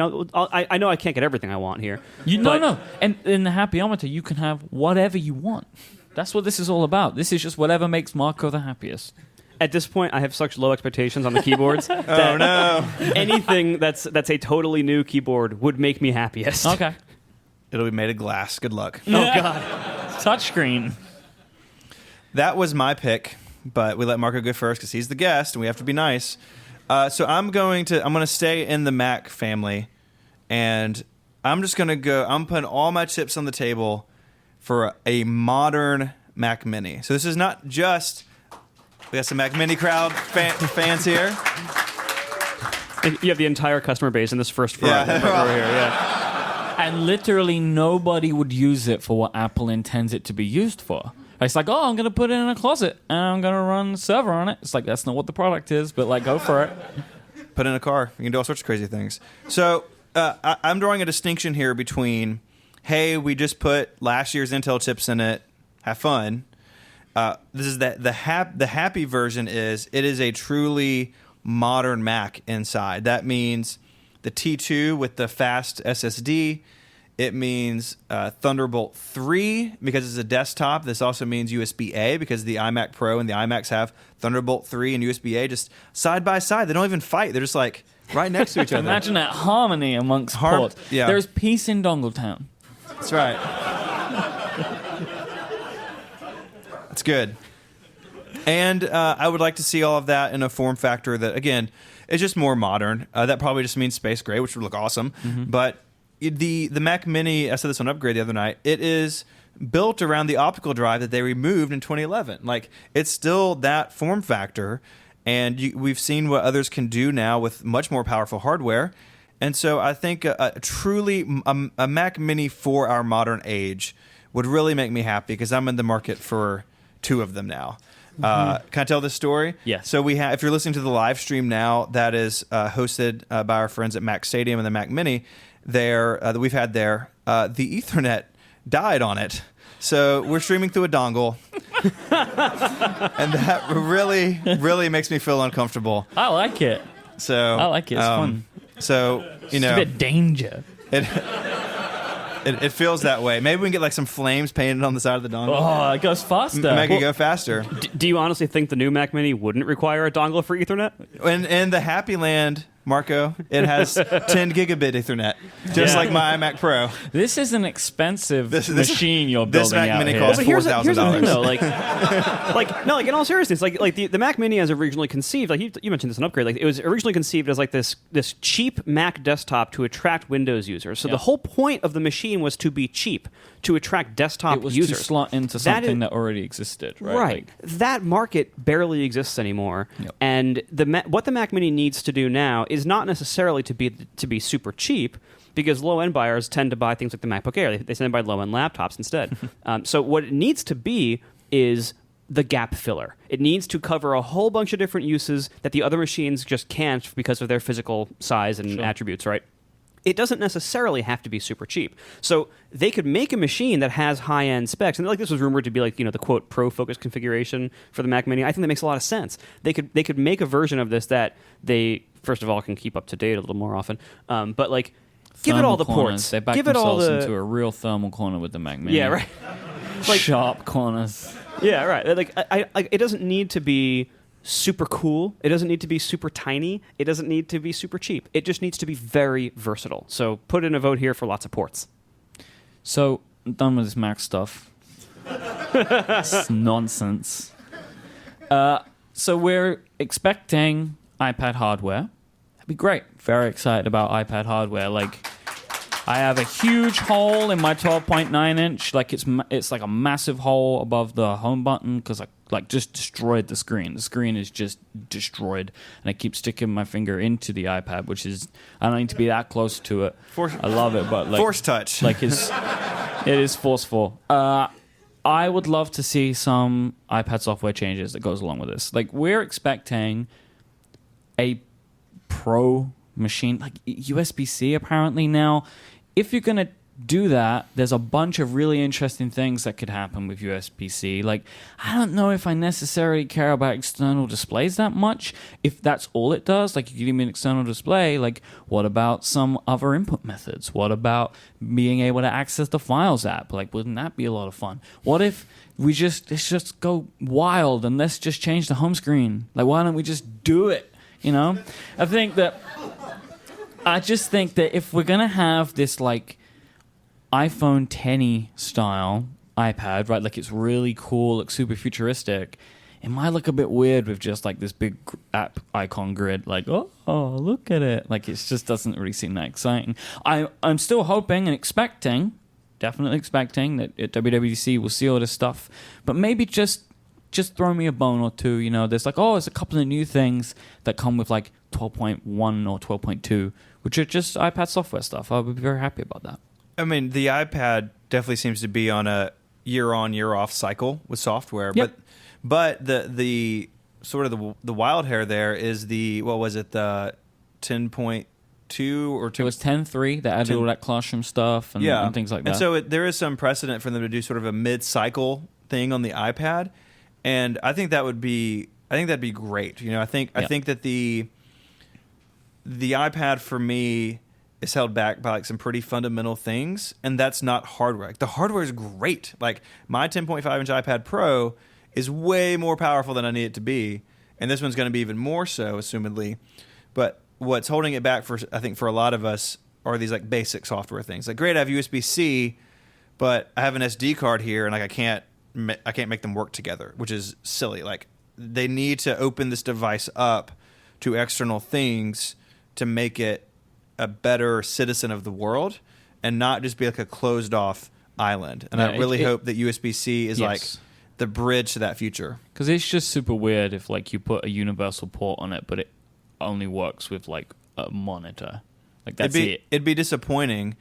know I can't get everything I want here. No. And in the happyometer, you can have whatever you want. That's what this is all about. This is just whatever makes Marco the happiest. At this point, I have such low expectations on the keyboards that Oh no. anything that's a totally new keyboard would make me happiest. Okay. It'll be made of glass. Good luck. Oh God. Touchscreen. That was my pick, but we let Marco go first because he's the guest and we have to be nice. So I'm going to stay in the Mac family, and I'm just going to go. I'm putting all my chips on the table for a modern Mac Mini. So this is not just. We got some Mac Mini crowd fans here. You have the entire customer base in this first row. Yeah. Over here, yeah. And literally nobody would use it for what Apple intends it to be used for. It's like, I'm going to put it in a closet and I'm going to run a server on it. It's like, that's not what the product is, but like, go for it. Put it in a car. You can do all sorts of crazy things. So I'm drawing a distinction here between, hey, we just put last year's Intel chips in it, have fun. This is the happy version is it is a truly modern Mac inside. That means the T2 with the fast SSD. It means Thunderbolt 3 because it's a desktop. This also means USB-A because the iMac Pro and the iMacs have Thunderbolt 3 and USB-A just side by side. They don't even fight. They're just like right next to each other. Imagine that harmony amongst ports. Yeah. There's peace in Dongletown. That's right. That's good. And I would like to see all of that in a form factor that, again, is just more modern. That probably just means space gray, which would look awesome. Mm-hmm. But the Mac Mini, I said this on Upgrade the other night, it is built around the optical drive that they removed in 2011. Like, it's still that form factor, and we've seen what others can do now with much more powerful hardware. And so I think truly a Mac Mini for our modern age would really make me happy because I'm in the market for 2 of them now. Can I tell this story? Yes. So we have, if you're listening to the live stream now, that is hosted by our friends at Mac Stadium and the Mac Mini. That we've had there, the Ethernet died on it, so we're streaming through a dongle, and that really, really makes me feel uncomfortable. I like it. So I like it. It's fun. So It's a bit danger. It feels that way. Maybe we can get like some flames painted on the side of the dongle. Oh, it goes faster. Make it go faster. Do you honestly think the new Mac Mini wouldn't require a dongle for Ethernet? In the Happy Land, Marco, it has 10 gigabit Ethernet, just like my iMac Pro. This is an expensive machine you're building This Mac out Mini here. costs Here's the $4,000. thing, though. Like in all seriousness, like the Mac Mini as originally conceived, like you mentioned this in Upgrade, like it was originally conceived as like this cheap Mac desktop to attract Windows users. So the whole point of the machine was to be cheap, to attract desktop It was users. to slot into something that already existed, right? Right. That market barely exists anymore. Yep. And what the Mac Mini needs to do now is not necessarily to be super cheap. because low-end buyers tend to buy things like the MacBook Air. They tend to buy low-end laptops instead. So what it needs to be is the gap filler. It needs to cover a whole bunch of different uses that the other machines just can't because of their physical size and attributes, right? It doesn't necessarily have to be super cheap. So they could make a machine that has high-end specs, and like this was rumored to be like, the quote pro focus configuration for the Mac Mini. I think that makes a lot of sense. They could make a version of this that they first of all can keep up to date a little more often, but like give it all the ports. They back give it all themselves into a real thermal corner with the Mac Mini. Yeah, right. Like sharp corners. Yeah, right. Like it doesn't need to be super cool. It doesn't need to be super tiny. It doesn't need to be super cheap. It just needs to be very versatile. So put in a vote here for lots of ports. So I'm done with this Mac stuff. It's nonsense. So we're expecting iPad hardware. That'd be great. Very excited about iPad hardware. Like, I have a huge hole in my 12.9 inch. Like it's like a massive hole above the home button because I just destroyed the screen. The screen is just destroyed, and I keep sticking my finger into the iPad, which is I don't need to be that close to it. I love it, but like force touch. Like it is forceful. I would love to see some iPad software changes that goes along with this. Like we're expecting a Pro machine, like USB-C apparently now. If you're going to do that, there's a bunch of really interesting things that could happen with USB-C. Like, I don't know if I necessarily care about external displays that much. If that's all it does, like you give me an external display, like what about some other input methods? What about being able to access the Files app? Like, wouldn't that be a lot of fun? What if let's just go wild and let's just change the home screen? Like, why don't we just do it? I just think that if we're going to have this, like, iPhone XI style iPad, right, like it's really cool, looks super futuristic, it might look a bit weird with just, like, this big app icon grid, like, oh, look at it. Like, it just doesn't really seem that exciting. I'm still hoping and expecting, definitely expecting, that at WWDC we'll see all this stuff, but maybe just throw me a bone or two, There's like, there's a couple of new things that come with, like, 12.1 or 12.2, which are just iPad software stuff. I would be very happy about that. I mean, the iPad definitely seems to be on a year-on, year-off cycle with software. Yep. But the sort of the wild hair there is the 10.2 or 2? It was 10.3 that added all that classroom stuff and things like that. And so there is some precedent for them to do sort of a mid-cycle thing on the iPad, and I think that'd be great. I think that the iPad for me is held back by like some pretty fundamental things, and that's not hardware. Like, the hardware is great. Like, my 10.5-inch iPad Pro is way more powerful than I need it to be, and this one's going to be even more so, assumedly. But what's holding it back I think for a lot of us are these like basic software things. Like, great, I have USB-C, but I have an SD card here, and like I can't make them work together, which is silly. Like, they need to open this device up to external things to make it a better citizen of the world and not just be like a closed off island. And I really hope that USB-C is like the bridge to that future. Because it's just super weird if like you put a universal port on it, but it only works with like a monitor. Like, that's it. It'd be disappointing.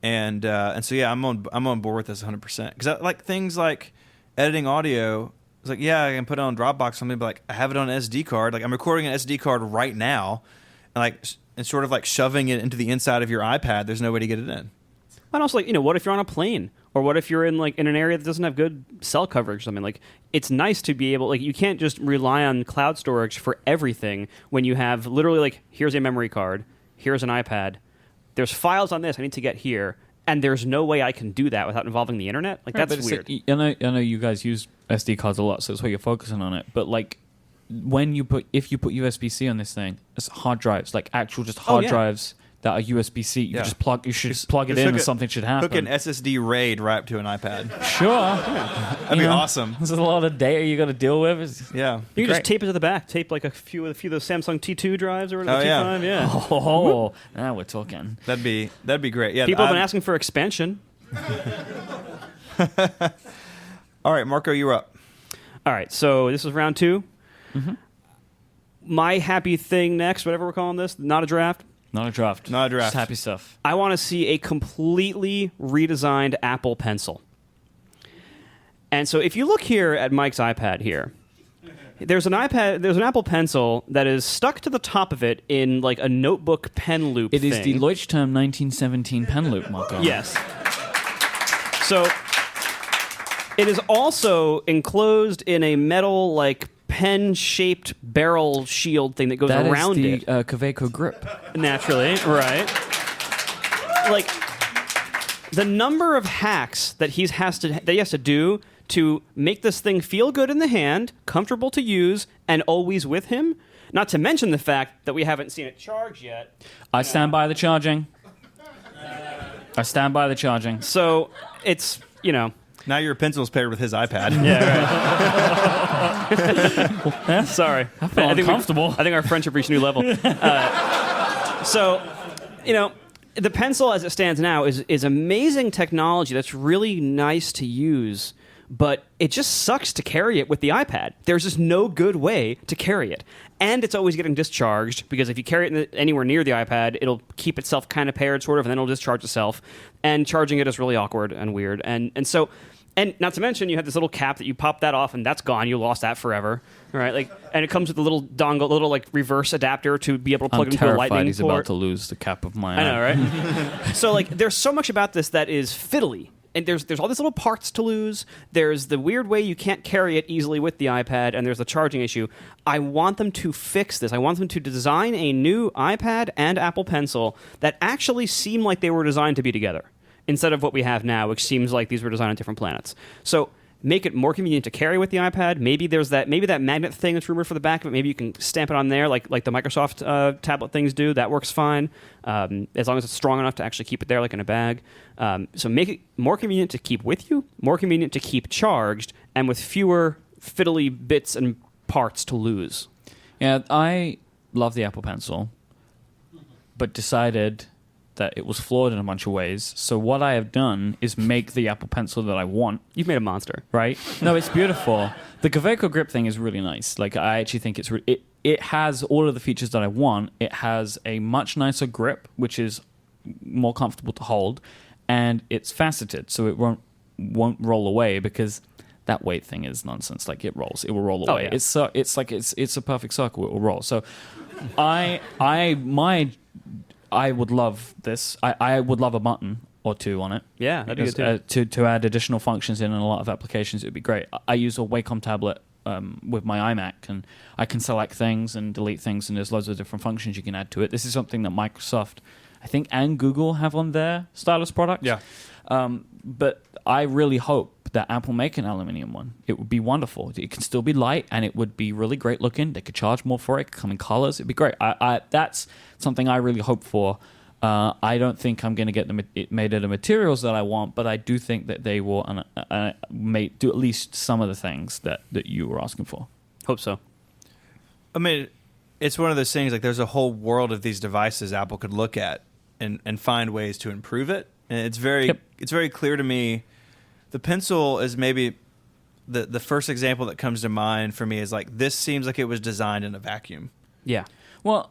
And so yeah, I'm on board with this 100%. Because like things like editing audio, it's like, yeah, I can put it on Dropbox or something, but like I have it on an SD card. Like, I'm recording an SD card right now, and sort of like shoving it into the inside of your iPad. There's no way to get it in. And also, like, what if you're on a plane, or what if you're in an area that doesn't have good cell coverage or something? Like, it's nice to be able, like, you can't just rely on cloud storage for everything when you have literally, like, here's a memory card, here's an iPad, there's files on this I need to get here, and there's no way I can do that without involving the internet. Like, right, that's weird. I know you guys use SD cards a lot, so that's why you're focusing on it. But like, if you put USB-C on this thing, it's hard drives, like actual just hard drives that are USB-C. You should just plug it in, and something should happen. Hook an SSD RAID right up to an iPad. Sure, that'd be awesome. There's a lot of data you got to deal with. Yeah, you can just tape it to the back. Tape like a few of those Samsung T2 drives or whatever. T5. Yeah. Oh, now we're talking. That'd be great. Yeah, people have been asking for expansion. All right, Marco, you're up. All right, so this is round 2. Mm-hmm. My happy thing next, whatever we're calling this, not a draft. Not a draft. Not a draft. Just happy stuff. I want to see a completely redesigned Apple Pencil. And so if you look here at Mike's iPad here, there's an Apple Pencil that is stuck to the top of it in like a notebook pen loop It is thing. the Leuchtturm 1917 pen loop, Marco. Yes. So it is also enclosed in a metal like pen-shaped barrel shield thing that goes around it. it. That is the Kaweco grip. Naturally, right? Like the number of hacks that he has to do to make this thing feel good in the hand, comfortable to use, and always with him. Not to mention the fact that we haven't seen it charge yet. I stand by the charging. I stand by the charging. So it's, Now your pencil's paired with his iPad. Yeah, right. Sorry. I feel uncomfortable. I think our friendship reached a new level. The pencil as it stands now is amazing technology that's really nice to use, but it just sucks to carry it with the iPad. There's just no good way to carry it. And it's always getting discharged, because if you carry it anywhere near the iPad, it'll keep itself kind of paired, sort of, and then it'll discharge itself. And charging it is really awkward and weird. And not to mention, you have this little cap that you pop that off, and that's gone. You lost that forever, right? And it comes with a little dongle, little like reverse adapter to be able to plug into a lightning terrified he's port. about to lose the cap of my eye. I know, right? So there's so much about this that is fiddly. And there's all these little parts to lose. There's the weird way you can't carry it easily with the iPad, and there's the charging issue. I want them to fix this. I want them to design a new iPad and Apple Pencil that actually seem like they were designed to be together, instead of what we have now, which seems like these were designed on different planets. So make it more convenient to carry with the iPad. Maybe that magnet thing that's rumored for the back of it. Maybe you can stamp it on there like the Microsoft tablet things do. That works fine, as long as it's strong enough to actually keep it there like in a bag. So make it more convenient to keep with you, more convenient to keep charged, and with fewer fiddly bits and parts to lose. Yeah, I love the Apple Pencil, but decided that it was flawed in a bunch of ways. So what I have done is make the Apple Pencil that I want. You've made a monster. Right? No, it's beautiful. The Kaweco grip thing is really nice. Like, I actually think it has all of the features that I want. It has a much nicer grip, which is more comfortable to hold, and it's faceted, so it won't roll away, because that weight thing is nonsense. Like, it rolls. It will roll away. Oh, yeah. It's a perfect circle. It will roll. So I would love this. I would love a button or two on it. Yeah, that'd be good too. To add additional functions in a lot of applications, it would be great. I use a Wacom tablet with my iMac, and I can select things and delete things, and there's loads of different functions you can add to it. This is something that Microsoft, I think, and Google have on their stylus product. Yeah. But I really hope that Apple make an aluminium one. It would be wonderful. It can still be light, and it would be really great looking. They could charge more for it. It could come in colors. It'd be great. That's something I really hope for. I don't think I'm going to get it made of the materials that I want, but I do think that they will do at least some of the things that you were asking for. Hope so. I mean, it's one of those things, like, there's a whole world of these devices Apple could look at and find ways to improve it. And it's very clear to me. The Pencil is maybe the first example that comes to mind for me, is like, this seems like it was designed in a vacuum. Yeah. Well,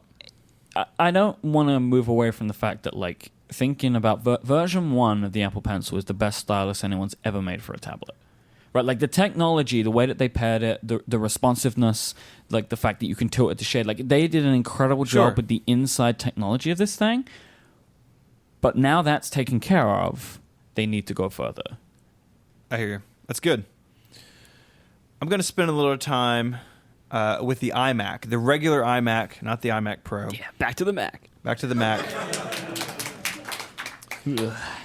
I don't want to move away from the fact that, like, thinking about version 1 of the Apple Pencil is the best stylus anyone's ever made for a tablet. Right? Like, the technology, the way that they paired it, the responsiveness, like the fact that you can tilt it to shade, like, they did an incredible job with the inside technology of this thing. But now that's taken care of, they need to go further. I hear you. That's good. I'm going to spend a little time with the iMac, the regular iMac, not the iMac Pro. Yeah, back to the Mac. Back to the Mac.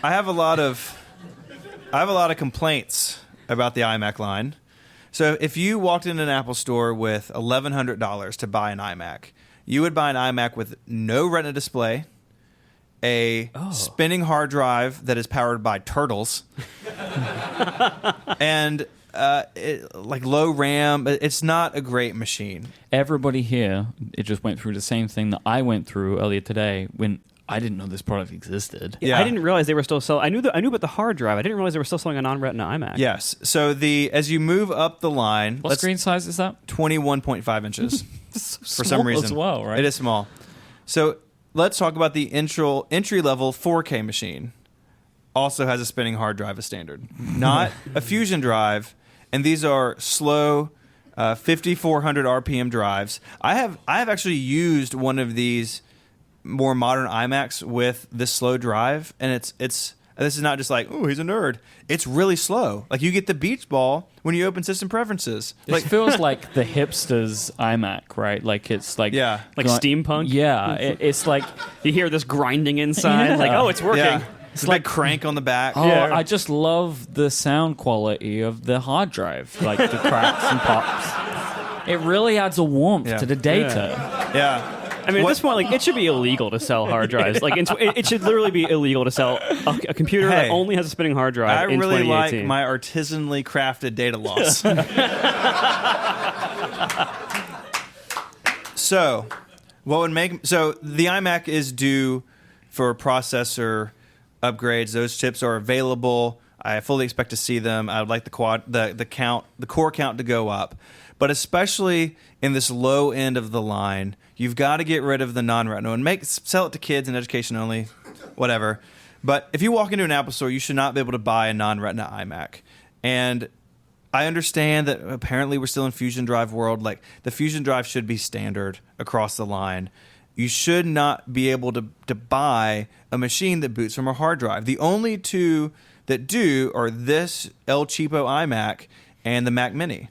I have a lot of complaints about the iMac line. So if you walked in an Apple store with $1,100 to buy an iMac, you would buy an iMac with no Retina display, a spinning hard drive that is powered by turtles, and like low RAM. It's not a great machine. Everybody here, it just went through the same thing that I went through earlier today when I didn't know this product existed. Yeah. I didn't realize they were still selling. I knew about the hard drive. I didn't realize they were still selling a non-Retina iMac. Yes. So as you move up the line, What screen size is that? 21.5 inches. So For some reason, as well, right? It is small. So let's talk about the entry-level 4K machine. Also has a spinning hard drive as standard, not a Fusion drive. And these are slow 5,400 RPM drives. I have actually used one of these more modern iMacs with this slow drive, and it's this is not just like, oh, he's a nerd. It's really slow. Like, you get the beach ball when you open system preferences. It feels like the hipsters iMac, right? Like, it's like... Yeah. Like steampunk? Yeah. It's like... You hear this grinding inside, like, oh, it's working. Yeah. It's like crank on the back. Oh, Yeah. I just love the sound quality of the hard drive, like the cracks and pops. It really adds a warmth to the data. Yeah. I mean, at this point, like, it should be illegal to sell hard drives. Like, it should literally be illegal to sell a computer that only has a spinning hard drive in 2018. I really like my artisanally crafted data loss. So the iMac is due for processor upgrades. Those chips are available. I fully expect to see them. I would like the core count to go up, but especially in this low end of the line, you've got to get rid of the non-Retina and sell it to kids and education only, whatever. But if you walk into an Apple store, you should not be able to buy a non-Retina iMac. And I understand that apparently we're still in Fusion Drive world. Like, the Fusion Drive should be standard across the line. You should not be able to buy a machine that boots from a hard drive. The only two that do are this El Cheapo iMac and the Mac Mini.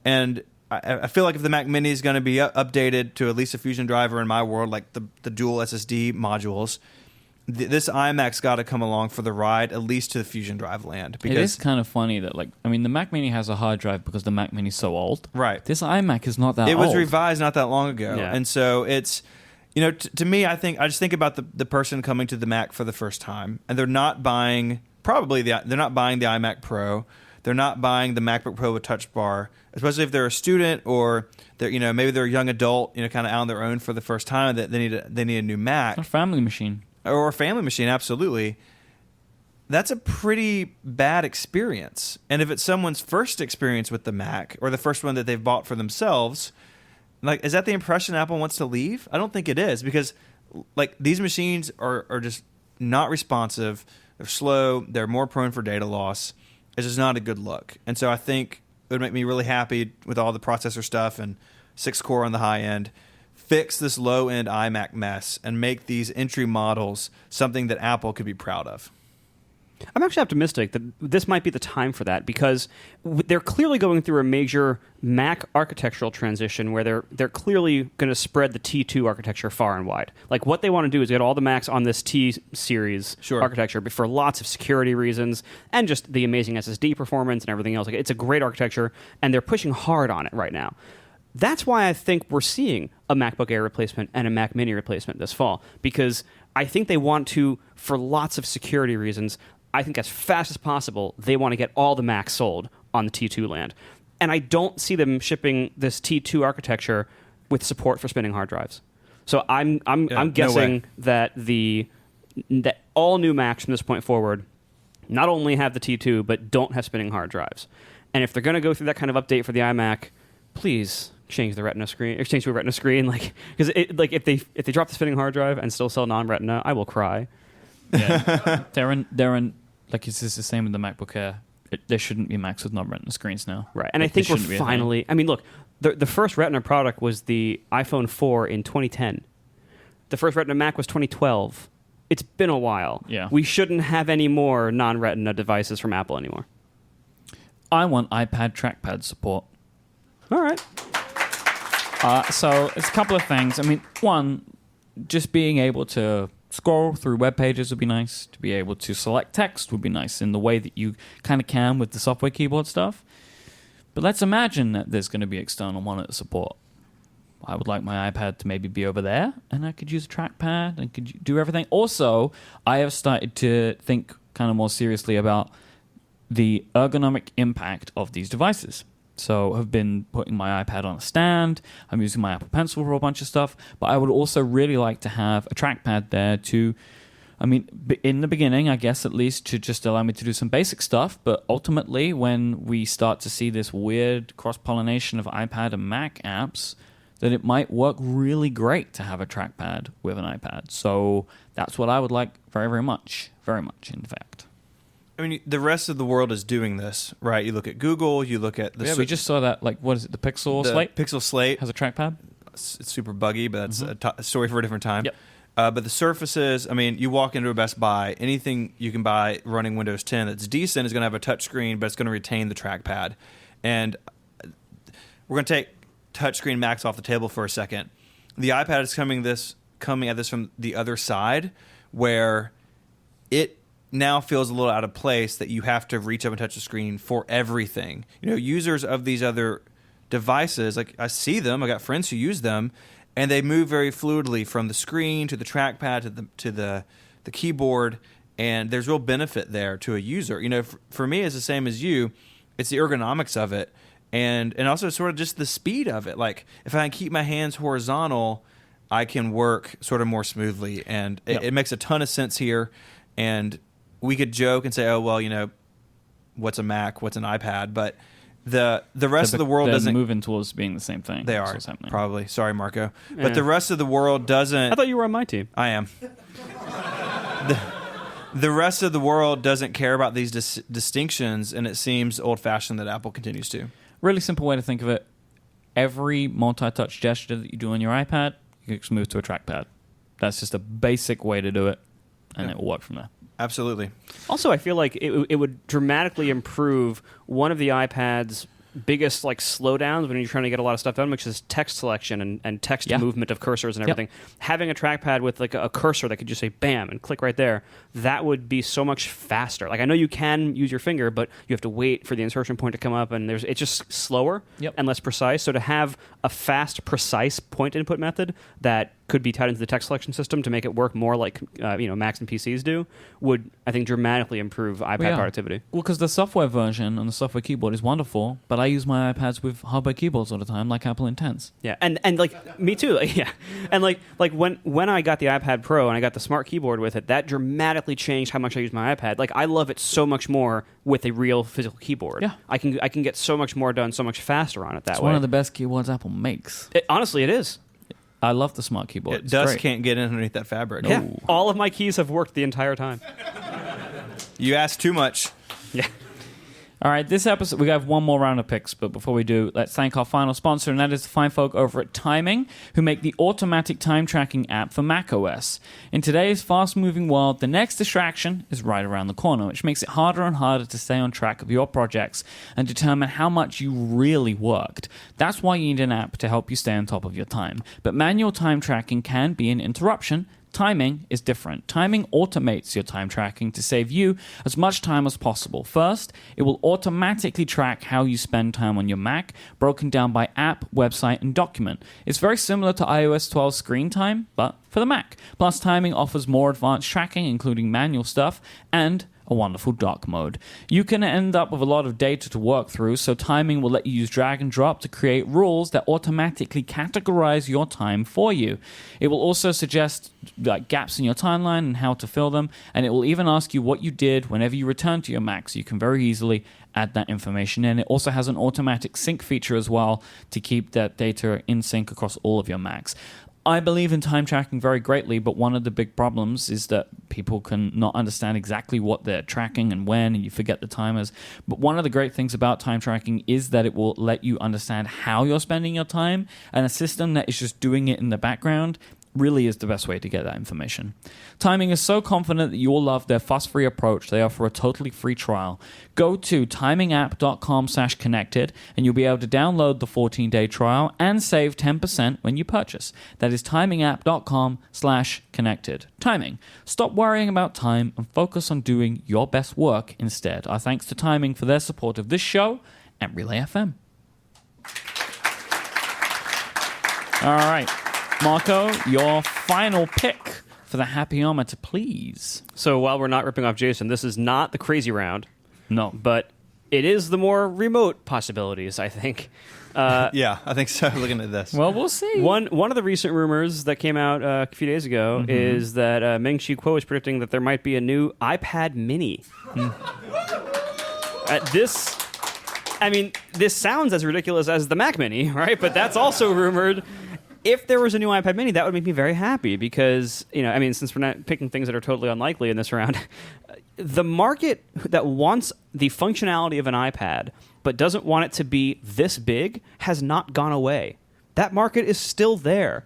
And I feel like if the Mac Mini is going to be updated to at least a Fusion driver in my world, like the dual SSD modules, this iMac's got to come along for the ride, at least to the Fusion drive land. Because it is kind of funny that, like, I mean, the Mac Mini has a hard drive because the Mac Mini's so old. Right. This iMac is not that old. It was revised not that long ago. Yeah. And so it's, to me, I just think about the person coming to the Mac for the first time, and they're not buying the iMac Pro. They're not buying the MacBook Pro with Touch Bar, especially if they're a student or they're, maybe they're a young adult, kind of out on their own for the first time. That they need a new Mac, a family machine, or a family machine. Absolutely, that's a pretty bad experience. And if it's someone's first experience with the Mac or the first one that they've bought for themselves, like, is that the impression Apple wants to leave? I don't think it is, because like, these machines are just not responsive. They're slow. They're more prone for data loss. It's just not a good look. And so I think it would make me really happy with all the processor stuff and 6-core on the high end. Fix this low-end iMac mess and make these entry models something that Apple could be proud of. I'm actually optimistic that this might be the time for that, because they're clearly going through a major Mac architectural transition where they're clearly going to spread the T2 architecture far and wide. Like, what they want to do is get all the Macs on this T-series architecture, but for lots of security reasons and just the amazing SSD performance and everything else. Like, it's a great architecture, and they're pushing hard on it right now. That's why I think we're seeing a MacBook Air replacement and a Mac Mini replacement this fall, because I think they want to, for lots of security reasons, I think as fast as possible, they want to get all the Macs sold on the T2 land. And I don't see them shipping this T2 architecture with support for spinning hard drives. So I'm guessing that that all new Macs from this point forward not only have the T2, but don't have spinning hard drives. And if they're going to go through that kind of update for the iMac, please change the Retina screen, exchange to a Retina screen, because if they drop the spinning hard drive and still sell non-Retina, I will cry. Yeah. Darren, like, is this the same with the MacBook Air? There shouldn't be Macs with non-Retina screens now. Right. And I think we're finally... I mean, look, the first Retina product was the iPhone 4 in 2010. The first Retina Mac was 2012. It's been a while. Yeah. We shouldn't have any more non-Retina devices from Apple anymore. I want iPad trackpad support. All right. So it's a couple of things. I mean, one, just being able to scroll through web pages would be nice. To be able to select text would be nice in the way that you kind of can with the software keyboard stuff. But let's imagine that there's going to be external monitor support. I would like my iPad to maybe be over there, and I could use a trackpad and could do everything. Also, I have started to think kind of more seriously about the ergonomic impact of these devices. So I've been putting my iPad on a stand. I'm using my Apple Pencil for a bunch of stuff. But I would also really like to have a trackpad there to, I mean, in the beginning, I guess at least, to just allow me to do some basic stuff. But ultimately, when we start to see this weird cross-pollination of iPad and Mac apps, that it might work really great to have a trackpad with an iPad. So that's what I would like very, very much. Very much, in fact. I mean, the rest of the world is doing this, right? You look at Google, you look at the... Yeah, we just saw that, like, what is it, the Pixel Slate? Pixel Slate. Has a trackpad? It's super buggy, but that's a story for a different time. Yep. But the Surfaces, I mean, you walk into a Best Buy, anything you can buy running Windows 10 that's decent is going to have a touch screen, but it's going to retain the trackpad. And we're going to take touchscreen Macs off the table for a second. The iPad is coming at this from the other side, where it now feels a little out of place that you have to reach up and touch the screen for everything. You know, users of these other devices, like I see them, I got friends who use them, and they move very fluidly from the screen to the trackpad to the keyboard, and there's real benefit there to a user. You know, for me, it's the same as you. It's the ergonomics of it, and also sort of just the speed of it. Like, if I can keep my hands horizontal, I can work sort of more smoothly, and it makes a ton of sense here. And we could joke and say, oh, well, you know, what's a Mac, what's an iPad, but the rest of the world doesn't... They're moving towards being the same thing. They That's are, what's happening. probably. Sorry, Marco. Yeah. But the rest of the world doesn't... I thought you were on my team. I am. The rest of the world doesn't care about these distinctions, and it seems old-fashioned that Apple continues to. Really simple way to think of it. Every multi-touch gesture that you do on your iPad, you can just move to a trackpad. That's just a basic way to do it, and it will work from there. Absolutely. Also, I feel like it would dramatically improve one of the iPad's biggest like slowdowns when you're trying to get a lot of stuff done, which is text selection and text movement of cursors and everything. Having a trackpad with like a cursor that could just say bam and click right there, that would be so much faster. Like, I know you can use your finger, but you have to wait for the insertion point to come up, and it's just slower and less precise. So to have a fast, precise point input method that could be tied into the text selection system to make it work more like Macs and PCs do would, I think, dramatically improve iPad productivity. Well, because the software version on the software keyboard is wonderful, but I use my iPads with hardware keyboards all the time, like Apple intends. Yeah, and like me too. Yeah, and like when I got the iPad Pro and I got the smart keyboard with it, that dramatically changed how much I use my iPad. Like, I love it so much more with a real physical keyboard. Yeah, I can get so much more done so much faster on it that way. It's one of the best keyboards Apple makes. Honestly, it is. I love the smart keyboard. Dust can't get in underneath that fabric. Yeah, all of my keys have worked the entire time. You asked too much. Yeah. All right, this episode, we have one more round of picks, but before we do, let's thank our final sponsor, and that is the fine folk over at Timing, who make the automatic time tracking app for macOS. In today's fast-moving world, the next distraction is right around the corner, which makes it harder and harder to stay on track of your projects and determine how much you really worked. That's why you need an app to help you stay on top of your time. But manual time tracking can be an interruption. Timing is different. Timing automates your time tracking to save you as much time as possible. First, it will automatically track how you spend time on your Mac, broken down by app, website, and document. It's very similar to iOS 12 screen time, but for the Mac. Plus, Timing offers more advanced tracking, including manual stuff, and a wonderful dock mode. You can end up with a lot of data to work through, so Timing will let you use drag and drop to create rules that automatically categorize your time for you. It will also suggest gaps in your timeline and how to fill them, and it will even ask you what you did whenever you return to your Mac, so you can very easily add that information in. It also has an automatic sync feature as well to keep that data in sync across all of your Macs. I believe in time tracking very greatly, but one of the big problems is that people can not understand exactly what they're tracking and when, and you forget the timers. But one of the great things about time tracking is that it will let you understand how you're spending your time, and a system that is just doing it in the background really is the best way to get that information. Timing is so confident that you'll love their fuss-free approach. They offer a totally free trial. Go to timingapp.com/connected and you'll be able to download the 14-day trial and save 10% when you purchase. That is timingapp.com/connected. Timing. Stop worrying about time and focus on doing your best work instead. Our thanks to Timing for their support of this show and Relay FM. All right. Marco, your final pick for the Happyometer, please. So while we're not ripping off Jason, this is not the crazy round. No. But it is the more remote possibilities, I think. Yeah, I think so, looking at this. Well, we'll see. One of the recent rumors that came out a few days ago is that Ming-Chi Kuo is predicting that there might be a new iPad mini. This sounds as ridiculous as the Mac Mini, right? But that's also rumored. if there was a new iPad mini, that would make me very happy because, I mean, since we're not picking things that are totally unlikely in this round, the market that wants the functionality of an iPad but doesn't want it to be this big has not gone away. That market is still there.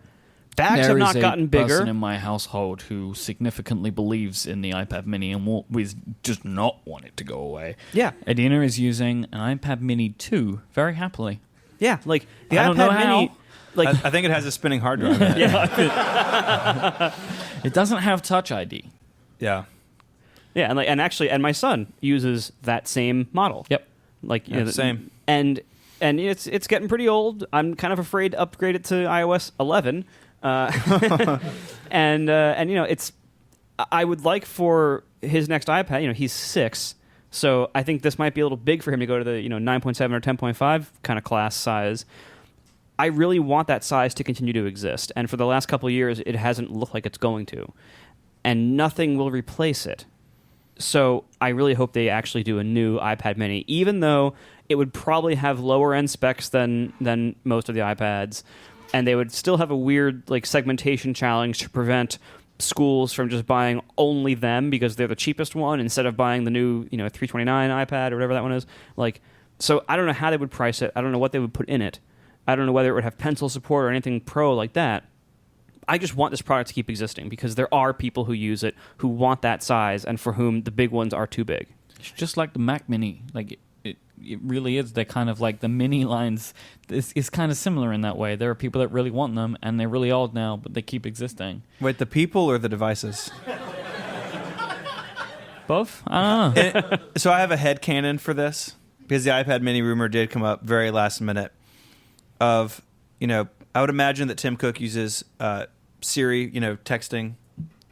Bags have not gotten bigger. There is a person in my household who significantly believes in the iPad mini and does not want it to go away. Yeah. Adina is using an iPad mini 2 very happily. Yeah, like the I iPad don't know mini... how. Like, I think it has a spinning hard drive. Yeah. It doesn't have Touch ID. Yeah. Yeah, and my son uses that same model. Yep. Like same. And it's getting pretty old. I'm kind of afraid to upgrade it to iOS 11. And it's. I would like for his next iPad. He's 6, so I think this might be a little big for him to go to the 9.7 or 10.5 kind of class size. I really want that size to continue to exist, and for the last couple of years, it hasn't looked like it's going to, and nothing will replace it. So I really hope they actually do a new iPad mini, even though it would probably have lower end specs than most of the iPads, and they would still have a weird segmentation challenge to prevent schools from just buying only them because they're the cheapest one instead of buying the new $329 iPad or whatever that one is. So I don't know how they would price it. I don't know what they would put in it. I don't know whether it would have pencil support or anything pro like that. I just want this product to keep existing because there are people who use it who want that size and for whom the big ones are too big. It's just like the Mac Mini. It really is. They're kind of like the mini lines. It's kind of similar in that way. There are people that really want them, and they're really old now, but they keep existing. Wait, the people or the devices? Both? I don't know. So I have a headcanon for this because the iPad mini rumor did come up very last minute. I would imagine that Tim Cook uses Siri, texting.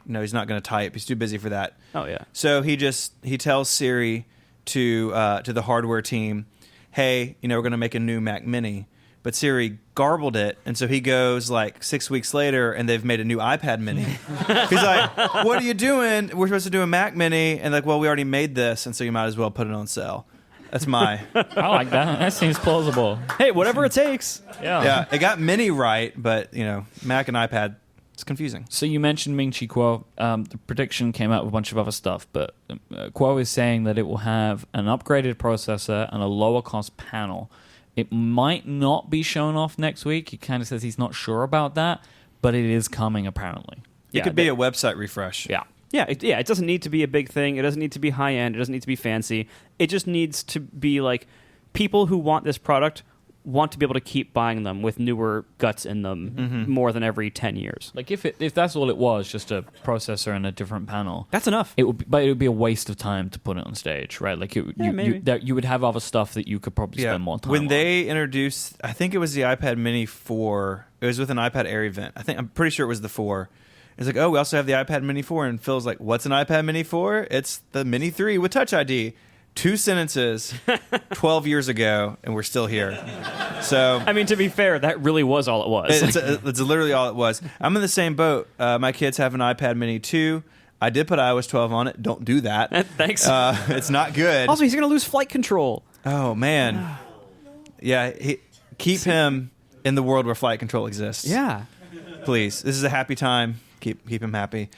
He's not going to type. He's too busy for that. Oh, yeah. So he tells Siri to the hardware team, hey, we're going to make a new Mac Mini. But Siri garbled it, and so he goes 6 weeks later, and they've made a new iPad Mini. He's like, what are you doing? We're supposed to do a Mac Mini. And well, we already made this, and so you might as well put it on sale. That's my... I like that. That seems plausible. Hey, whatever it takes. Yeah. It got Mini right, but, Mac and iPad, it's confusing. So you mentioned Ming-Chi Kuo. The prediction came out with a bunch of other stuff, but Kuo is saying that it will have an upgraded processor and a lower cost panel. It might not be shown off next week. He kind of says he's not sure about that, but it is coming apparently. It could be a website refresh. Yeah. Yeah, it doesn't need to be a big thing. It doesn't need to be high-end. It doesn't need to be fancy. It just needs to be people who want this product want to be able to keep buying them with newer guts in them more than every 10 years. If that's all it was, just a processor and a different panel. That's enough. But it would be a waste of time to put it on stage, right? You would have other stuff that you could probably spend more time on. When they introduced, I think it was the iPad Mini 4, it was with an iPad Air event. I'm pretty sure it was the 4. It's we also have the iPad Mini 4, and Phil's like, what's an iPad Mini 4? It's the Mini 3 with Touch ID. 2 sentences 12 years ago, and we're still here. So I mean, to be fair, that really was all it was. It's literally all it was. I'm in the same boat. My kids have an iPad Mini 2. I did put iOS 12 on it. Don't do that. Thanks. It's not good. Also, he's going to lose flight control. Oh, man. Yeah, keep him in the world where flight control exists. Yeah. Please. This is a happy time. Keep him happy.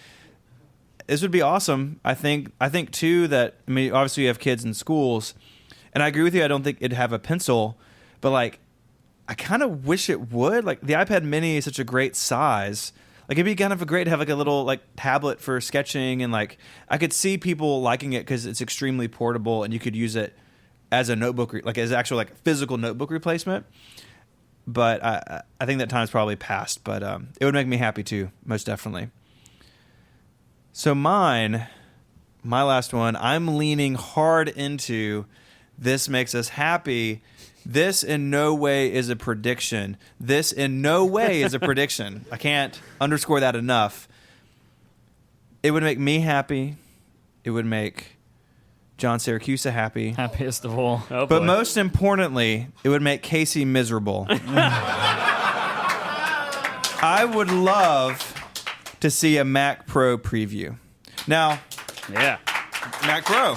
This would be awesome. I think too that obviously you have kids in schools, and I agree with you. I don't think it'd have a pencil, but I kind of wish it would. The iPad Mini is such a great size. It'd be kind of great to have a little tablet for sketching, and I could see people liking it because it's extremely portable, and you could use it as a notebook, as actual physical notebook replacement. But I think that time's probably past. But it would make me happy too, most definitely. So my last one, I'm leaning hard into this makes us happy. This in no way is a prediction. This in no way is a prediction. I can't underscore that enough. It would make me happy. It would make John Syracuse happy. Happiest of all. Oh, but boy. most importantly, it would make Casey miserable. I would love to see a Mac Pro preview. Now, Yeah. Mac Pro.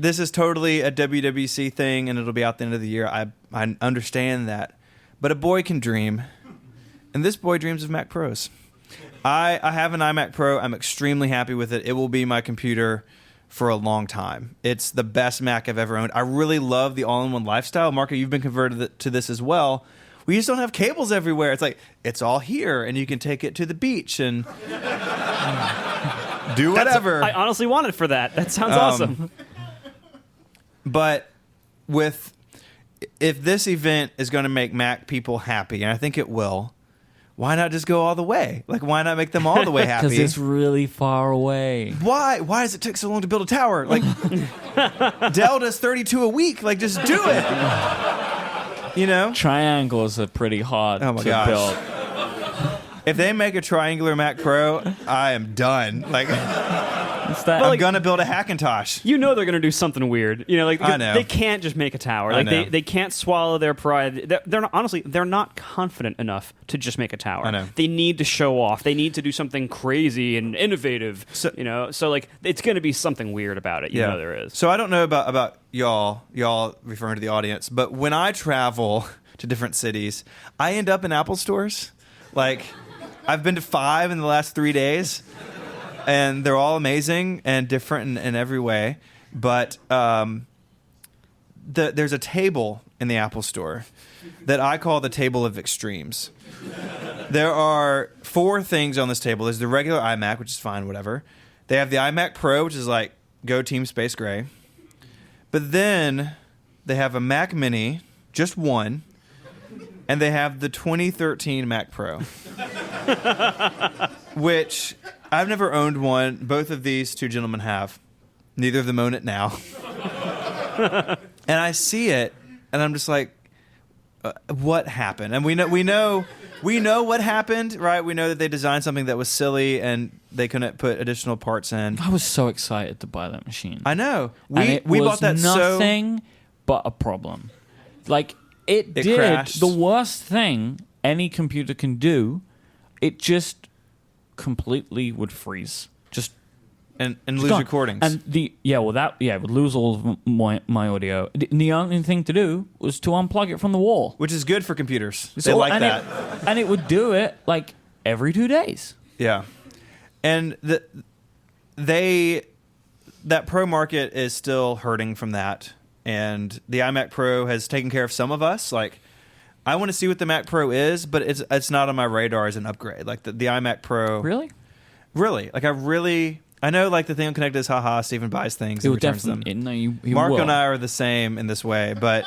this is totally a WWDC thing, and it'll be out the end of the year. I understand that, but a boy can dream, and this boy dreams of Mac Pros. I have an iMac Pro. I'm extremely happy with it. It will be my computer for a long time. It's the best Mac I've ever owned. I really love the all-in-one lifestyle. Marco, you've been converted to this as well. We just don't have cables everywhere. It's like, it's all here, and you can take it to the beach and do whatever. I honestly wanted for that. That sounds awesome. But if this event is going to make Mac people happy, and I think it will, why not just go all the way? Like, why not make them all the way happy? Because it's really far away. Why? Why does it take so long to build a tower? Like, Dell does 32 a week. Like, just do it. You know? Triangles are pretty hard to build. If they make a triangular Mac Pro, I am done. Like, I'm gonna build a Hackintosh. You know they're gonna do something weird. You know, like I know. they can't just make a tower. Like they can't swallow their pride. They're not, honestly, they're not confident enough to just make a tower. I know. They need to show off. They need to do something crazy and innovative. So, you know, so like it's gonna be something weird about it. You know there is. So I don't know about y'all referring to the audience, but when I travel to different cities, I end up in Apple stores. Like, I've been to 5 in the last 3 days. And they're all amazing and different in every way. But there's a table in the Apple Store that I call the table of extremes. There are 4 things on this table. There's the regular iMac, which is fine, whatever. They have the iMac Pro, which is like, go Team Space Gray. But then they have a Mac Mini, just one. And they have the 2013 Mac Pro. Which... I've never owned one. Both of these 2 gentlemen have. Neither of them own it now. And I see it, and I'm just like, what happened? And we know what happened, right? We know that they designed something that was silly, and they couldn't put additional parts in. I was so excited to buy that machine. I know. We bought that nothing but a problem. Like, it did crashed. the worst thing any computer can do. It just completely would freeze, just and just lose gone. recordings. And it would lose all of my audio. The only thing to do was to unplug it from the wall, which is good for computers. They like that, and it would do it like every 2 days. Yeah, and that Pro market is still hurting from that, and the iMac Pro has taken care of some of us. Like, I want to see what the Mac Pro is, but it's not on my radar as an upgrade. Like the iMac Pro. Really? Like I know like the thing on Connect is haha, Stephen buys things and returns them. Marco and I are the same in this way, but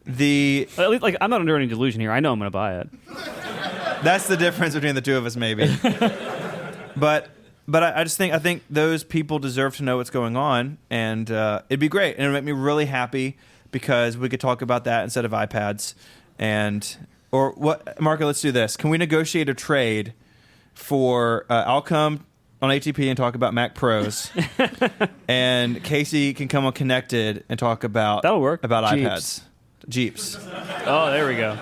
at least, like, I'm not under any delusion here. I know I'm going to buy it. That's the difference between the two of us, maybe. But I think those people deserve to know what's going on, and it'd be great, and it'd make me really happy because we could talk about that instead of iPads. Or what, Marco? Let's do this. Can we negotiate a trade for? I'll come on ATP and talk about Mac Pros, and Casey can come on Connected and talk about that'll work about Jeeps. iPads, Jeeps. Oh, there we go.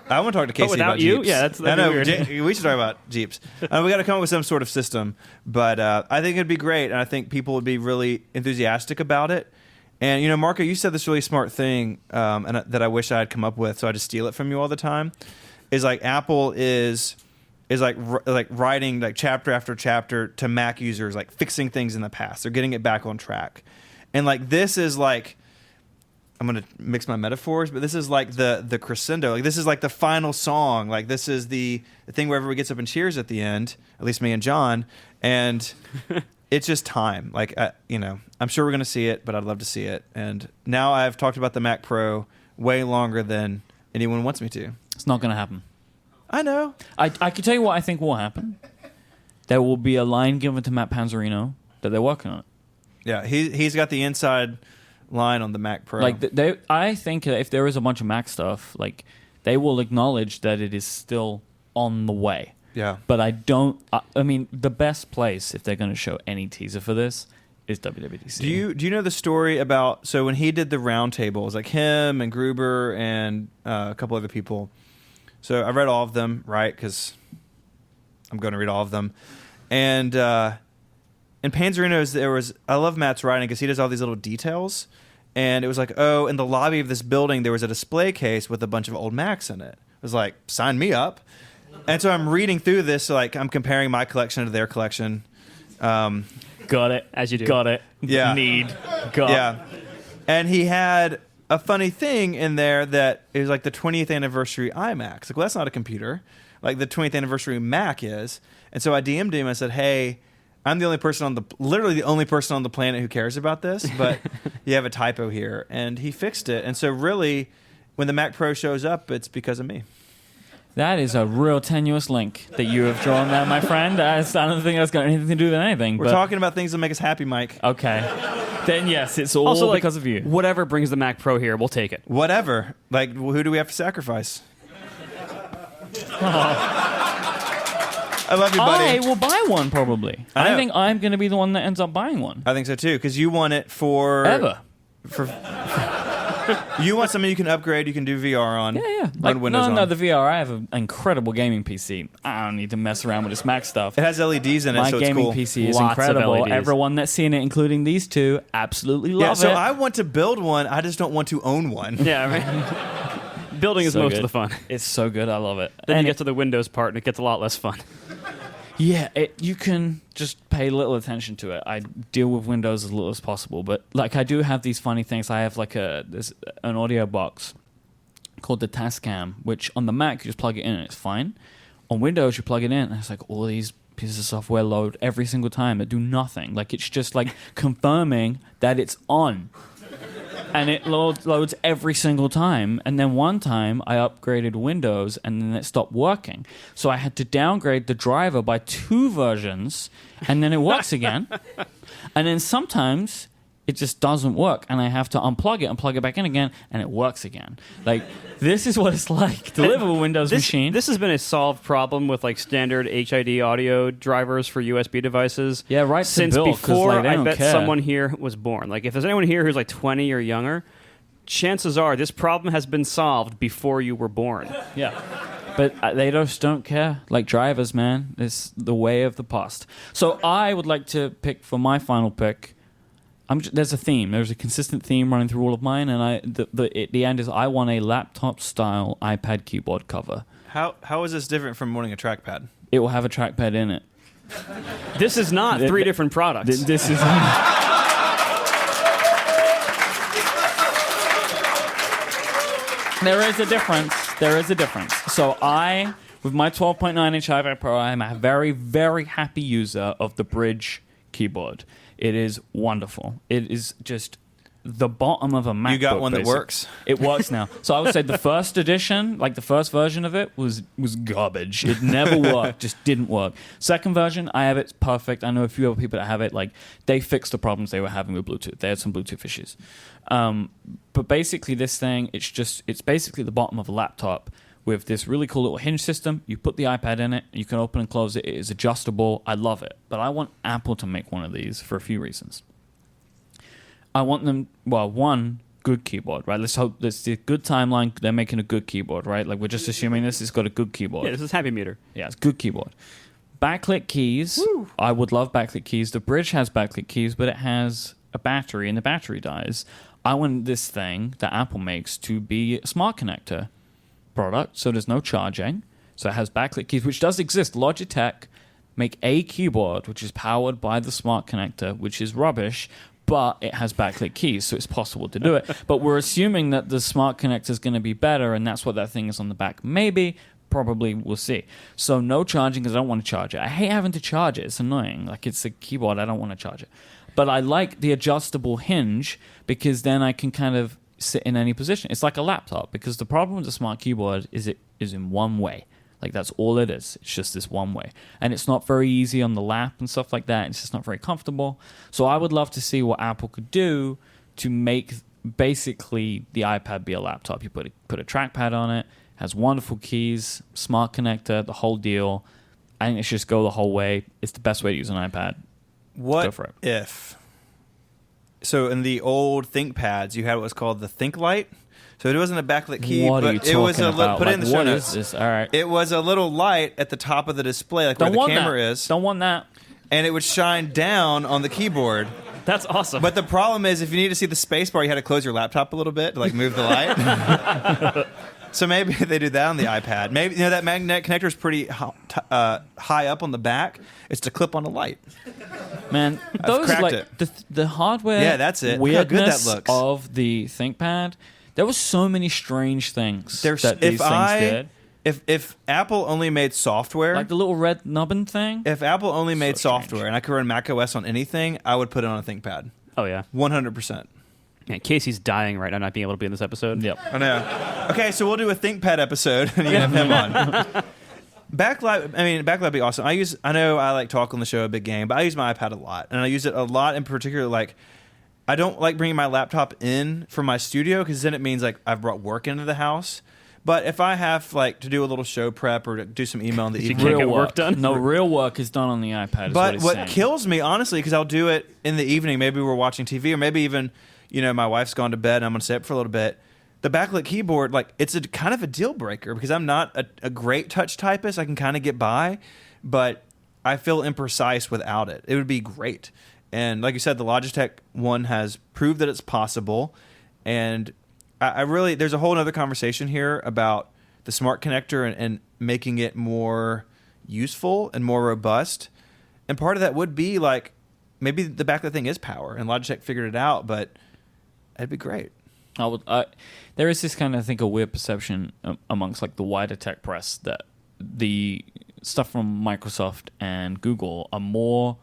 I want to talk to Casey without about you? Jeeps. Yeah, that's weird. We should talk about Jeeps. We got to come up with some sort of system, but I think it'd be great, and I think people would be really enthusiastic about it. And, you know, Marco, you said this really smart thing and that I wish I had come up with, so I just steal it from you all the time, is like Apple is like writing like chapter after chapter to Mac users, like fixing things in the past. They're getting it back on track. And like this is like, I'm going to mix my metaphors, but this is like the crescendo. Like this is like the final song. Like this is the thing where everybody gets up and cheers at the end, at least me and John. And... it's just time. Like, you know, I'm sure we're going to see it, but I'd love to see it. And now I've talked about the Mac Pro way longer than anyone wants me to. It's not going to happen. I know. I can tell you what I think will happen. There will be a line given to Matt Panzerino that they're working on it. Yeah, he's got the inside line on the Mac Pro. Like, I think that if there is a bunch of Mac stuff, like, they will acknowledge that it is still on the way. Yeah. But I mean, the best place, if they're going to show any teaser for this, is WWDC. Do you know the story about, so when he did the roundtable, it was like him and Gruber and a couple other people. So I read all of them, right? Because I'm going to read all of them. And in Panzerino's, I love Matt's writing because he does all these little details. And it was like, oh, in the lobby of this building, there was a display case with a bunch of old Macs in it. It was like, sign me up. And so I'm reading through this, so like I'm comparing my collection to their collection. Got it. As you do. Got it. Yeah. Got Yeah. And he had a funny thing in there that is like the 20th anniversary iMac. Like, well, that's not a computer. Like the 20th anniversary Mac is. And so I DM'd him. I said, hey, I'm literally the only person on the planet who cares about this, but you have a typo here. And he fixed it. And so really, when the Mac Pro shows up, it's because of me. That is a real tenuous link that you have drawn there, my friend. I don't think that's got anything to do with anything. We're talking about things that make us happy, Myke. Okay. Then yes, it's all Also, because of you. Whatever brings the Mac Pro here, we'll take it. Whatever. Like, who do we have to sacrifice? I love you, buddy. I will buy one, probably. I I know. think I'm going to be the one that ends up buying one. I think so, too, because you want it for... Ever. You want something you can upgrade, you can do VR on. Yeah. Run Windows no, on. the VR. I have an incredible gaming PC. I don't need to mess around with this Mac stuff. It has LEDs in it, My so it's gaming cool. PC is Lots of incredible. LEDs. Everyone that's seen it, including these two, absolutely Yeah, love so it. I want to build one, I just don't want to own one. Yeah, right. Building is So most good. of the fun. It's so good. I love it. Then And you get to the Windows part, and it gets a lot less fun. Yeah, you can just pay little attention to it. I deal with Windows as little as possible, but like I do have these funny things. I have like there's an audio box called the Tascam, which on the Mac you just plug it in and it's fine. On Windows you plug it in and it's like all these pieces of software load every single time that do nothing. Like it's just like confirming that it's on. And it loads every single time. And then one time I upgraded Windows and then it stopped working. So I had to downgrade the driver by 2 versions and then it works again. And then sometimes it just doesn't work and I have to unplug it and plug it back in again and it works again. Like, this is what it's like to live with a Windows machine. This has been a solved problem with like standard HID audio drivers for USB devices. Yeah, right to Since build, 'cause, before like, they I don't bet care. someone here was born. Like if there's anyone here who's like 20 or younger, chances are this problem has been solved before you were born. Yeah. But they just don't care. Like drivers, man. It's the way of the past. So I would like to pick for my final pick. There's a theme. There's a consistent theme running through all of mine, and the end is I want a laptop-style iPad keyboard cover. How is this different from wanting a trackpad? It will have a trackpad in it. This is not 3 different products. This is... There is a difference. There is a difference. So with my 12.9-inch iPad Pro, I'm a very, very happy user of the Bridge keyboard. It is wonderful. It is just the bottom of a MacBook. You got one that basically. works? It works now. So I would say the first edition, like the first version of it, was garbage. It never worked. Just didn't work. Second version, I have it. It's perfect. I know a few other people that have it. Like, they fixed the problems they were having with Bluetooth. They had some Bluetooth issues. But basically this thing, it's basically the bottom of a laptop with this really cool little hinge system. You put the iPad in it, you can open and close it. It is adjustable. I love it. But I want Apple to make one of these for a few reasons. I want them, one, good keyboard, right? Let's hope that's a good timeline. They're making a good keyboard, right? Like, we're just assuming this has got a good keyboard. Yeah, this is Happy Meter. Yeah, it's a good keyboard. Backlit keys. Woo. I would love backlit keys. The Bridge has backlit keys, but it has a battery, and the battery dies. I want this thing that Apple makes to be a smart connector product, so there's no charging. So it has backlit keys, which does exist. Logitech make a keyboard which is powered by the smart connector, which is rubbish, but it has backlit keys, so it's possible to do it. But we're assuming that the smart connector is going to be better, and that's what that thing is on the back. Maybe, probably, we'll see. So no charging, because I don't want to charge it. I hate having to charge it. It's annoying. Like, it's a keyboard. I don't want to charge it. But I like the adjustable hinge, because then I can kind of sit in any position. It's like a laptop, because the problem with the smart keyboard is it is in one way. Like, that's all it is. It's just this one way. And it's not very easy on the lap and stuff like that. It's just not very comfortable. So I would love to see what Apple could do to make basically the iPad be a laptop. You put a trackpad on it, has wonderful keys, smart connector, the whole deal. I think it should just go the whole way. It's the best way to use an iPad. What Go for it. if... So in the old ThinkPads, you had what was called the ThinkLight. So it wasn't a backlit key, What are you but it was talking a about? put it in the show what notes. is this? All right. It was a little light at the top of the display, like Don't where want the camera that. is. Don't want that. and it would shine down on the keyboard. That's awesome. But the problem is, if you need to see the space bar, you had to close your laptop a little bit to like move the light. So maybe they do that on the iPad. Maybe that magnet connector is pretty high up on the back. It's to clip on a light. Man, those cracked like it. the hardware. Yeah, that's it. Look how good that Weirdness looks. of the ThinkPad. There was so many strange things that these things did. If Apple only made software, Like the little red nubbin thing. if Apple only made So software strange. and I could run macOS on anything, I would put it on a ThinkPad. Oh yeah. 100%. Man, Casey's dying right now, not being able to be in this episode. Yep. I know. Okay, so we'll do a ThinkPad episode, and you can have him on. Backlight would be awesome. I know I like talk on the show a big game, but I use my iPad a lot, and I use it a lot in particular. Like, I don't like bringing my laptop in from my studio because then it means like I've brought work into the house. But if I have like to do a little show prep or to do some email in the evening, can't get work done? No, real work is done on the iPad. Is but what, what saying. kills me, honestly, because I'll do it in the evening. Maybe we're watching TV, or maybe even, my wife's gone to bed and I'm going to stay up for a little bit. The backlit keyboard, like, it's a kind of a deal breaker because I'm not a great touch typist. I can kind of get by, but I feel imprecise without it. It would be great. And like you said, the Logitech one has proved that it's possible. And I really, there's a whole other conversation here about the smart connector and making it more useful and more robust. And part of that would be like, maybe the backlit thing is power and Logitech figured it out, but it'd be great. There is this kind of, I think, a weird perception amongst like the wider tech press that the stuff from Microsoft and Google are more,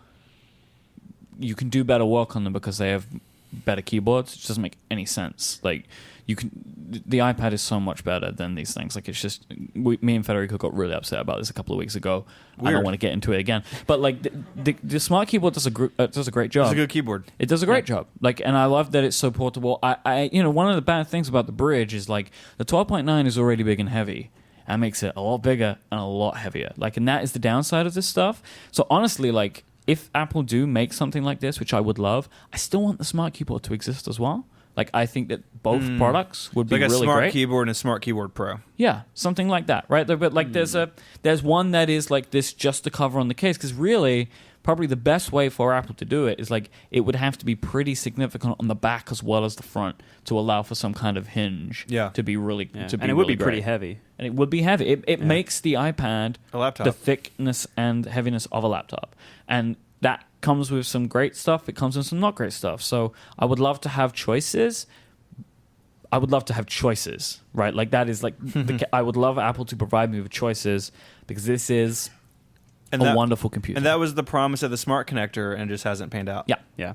you can do better work on them because they have better keyboards. It just doesn't make any sense. Like, the iPad is so much better than these things. Like, it's just, me and Federico got really upset about this a couple of weeks ago. Weird. I don't want to get into it again. But like, the smart keyboard does a great job. It's a good keyboard. It does a great job. Like, and I love that it's so portable. One of the bad things about the Bridge is like the 12.9 is already big and heavy. That makes it a lot bigger and a lot heavier. Like, and that is the downside of this stuff. So honestly, like, if Apple do make something like this, which I would love, I still want the smart keyboard to exist as well. Like, I think that both products would be Like a really smart great. keyboard and a smart keyboard pro. Yeah, something like that, right? But like, there's one that is like this just to cover on the case, because really, probably the best way for Apple to do it is like it would have to be pretty significant on the back as well as the front to allow for some kind of hinge. Yeah. To be really, Yeah. to be And it would really be pretty great. heavy. And it would be heavy. It makes the iPad A laptop. the thickness and heaviness of a laptop, and that comes with some great stuff. It comes with some not great stuff. So I would love to have choices. Right? Like, that is like, I would love Apple to provide me with choices, because this is a wonderful computer. And that was the promise of the smart connector, and it just hasn't panned out. Yeah. Yeah.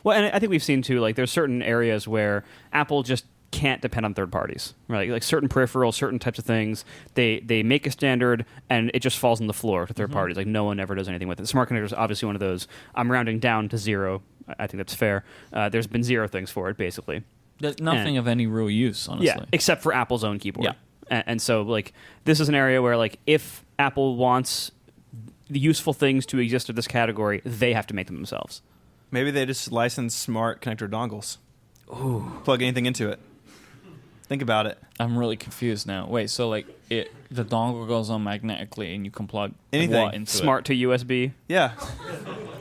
Well, and I think we've seen, too, like, there's certain areas where Apple just can't depend on third parties, right? Like certain peripherals, certain types of things, they make a standard, and it just falls on the floor to third parties. Like, no one ever does anything with it. Smart connector is obviously one of those. I'm rounding down to zero. I think that's fair. There's been zero things for it, basically. There's nothing of any real use, honestly. Yeah, except for Apple's own keyboard. Yeah. And so, like, this is an area where, like, if Apple wants the useful things to exist in this category, they have to make them themselves. Maybe they just license smart connector dongles. Ooh. Plug anything into it. Think about it. I'm really confused now. Wait, so like the dongle goes on magnetically, and you can plug Anything. what into Smart to USB. Yeah.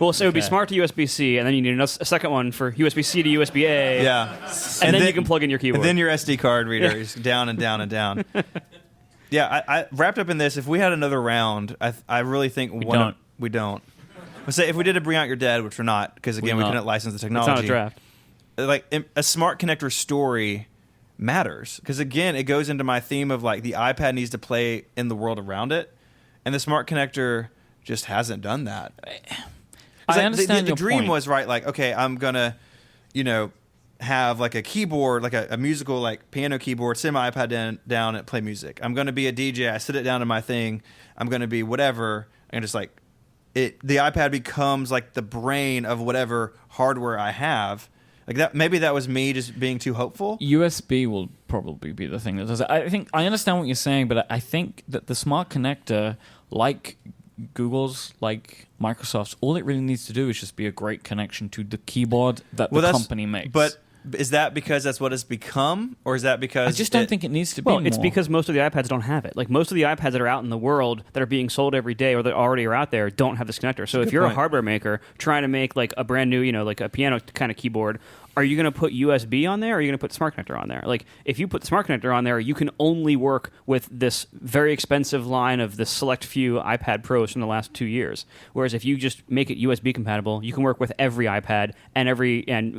Well, so it would be Okay. smart to USB-C, and then you need a second one for USB-C to USB-A. Yeah. And then you can plug in your keyboard. And then your SD card reader is down and down and down. Yeah, I wrapped up in this. If we had another round, I really think we don't. Let's say if we did a Bring Out Your Dead, which we're not, because again, we not. couldn't license the It's technology. not a draft. Like, a smart connector story matters, because again, it goes into my theme of like the iPad needs to play in the world around it, and the smart connector just hasn't done that. I understand the your dream point. was right, like, okay, I'm gonna have like a keyboard, like a musical, like piano keyboard, sit my iPad down and play music. I'm gonna be a DJ. I sit it down to my thing. I'm gonna be whatever, and just like the iPad becomes like the brain of whatever hardware I have. Like that, maybe that was me just being too hopeful. USB will probably be the thing that does it. I think I understand what you're saying, but I think that the smart connector, like Google's, like Microsoft's, all it really needs to do is just be a great connection to the keyboard that the company makes. But Is that because that's what it's become, or is that because I just don't think it needs to be Well, it's more. because most of the iPads don't have it. Like most of the iPads that are out in the world that are being sold every day or that already are out there don't have this connector. So if you're point. a hardware maker trying to make like a brand new, like a piano kind of keyboard, are you going to put USB on there or are you going to put the smart connector on there? Like if you put the smart connector on there, you can only work with this very expensive line of the select few iPad Pros from the last 2 years. Whereas if you just make it USB compatible, you can work with every iPad and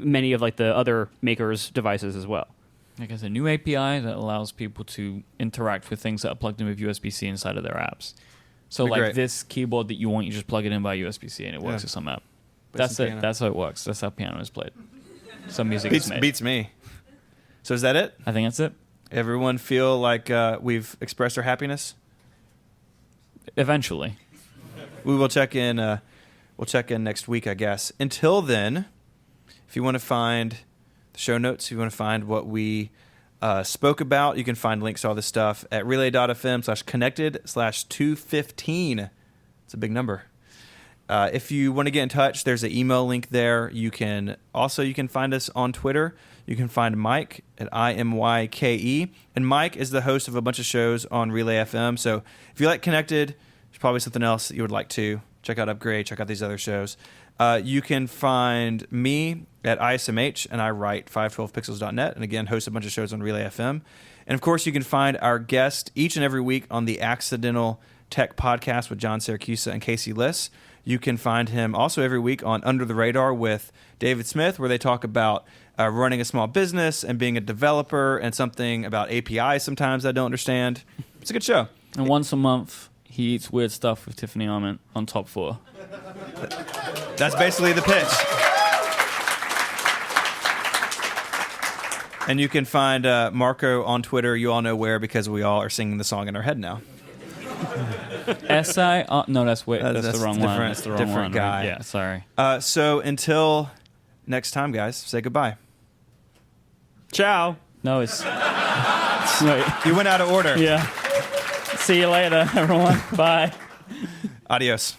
many of like the other makers' devices as well. Like it's a new API that allows people to interact with things that are plugged in with USB-C inside of their apps. So like great. this keyboard that you want, you just plug it in by USB-C and it works with some app. That's it. piano. That's how it works. That's how piano is played. Some music is made. Beats me. So is that it? I think that's it. Everyone feel like we've expressed our happiness? Eventually. We will check in. We'll check in next week, I guess. Until then, if you want to find the show notes, if you want to find what we spoke about, you can find links to all this stuff at relay.fm/connected/215. It's a big number. If you want to get in touch, there's an email link there. You can find us on Twitter. You can find Myke at IMYKE. And Myke is the host of a bunch of shows on Relay FM. So if you like Connected, there's probably something else that you would like to. Check out Upgrade. Check out these other shows. You can find me at ISMH, and I write 512pixels.net, and again, host a bunch of shows on Relay FM. And of course, you can find our guest each and every week on the Accidental Tech Podcast with John Siracusa and Casey Liss. You can find him also every week on Under the Radar with David Smith, where they talk about running a small business and being a developer and something about APIs sometimes I don't understand. It's a good show. And once a month, he eats weird stuff with Tiffany Arment on Top 4. That's basically the pitch. And you can find Marco on Twitter. You all know where because we all are singing the song in our head now. S.I. No, that's weird. That's the wrong different, one. That's the wrong different one. guy. Right? Yeah, sorry. So until next time, guys, say goodbye. Ciao. No, it's... Wait. You went out of order. Yeah. See you later, everyone. Bye. Adios.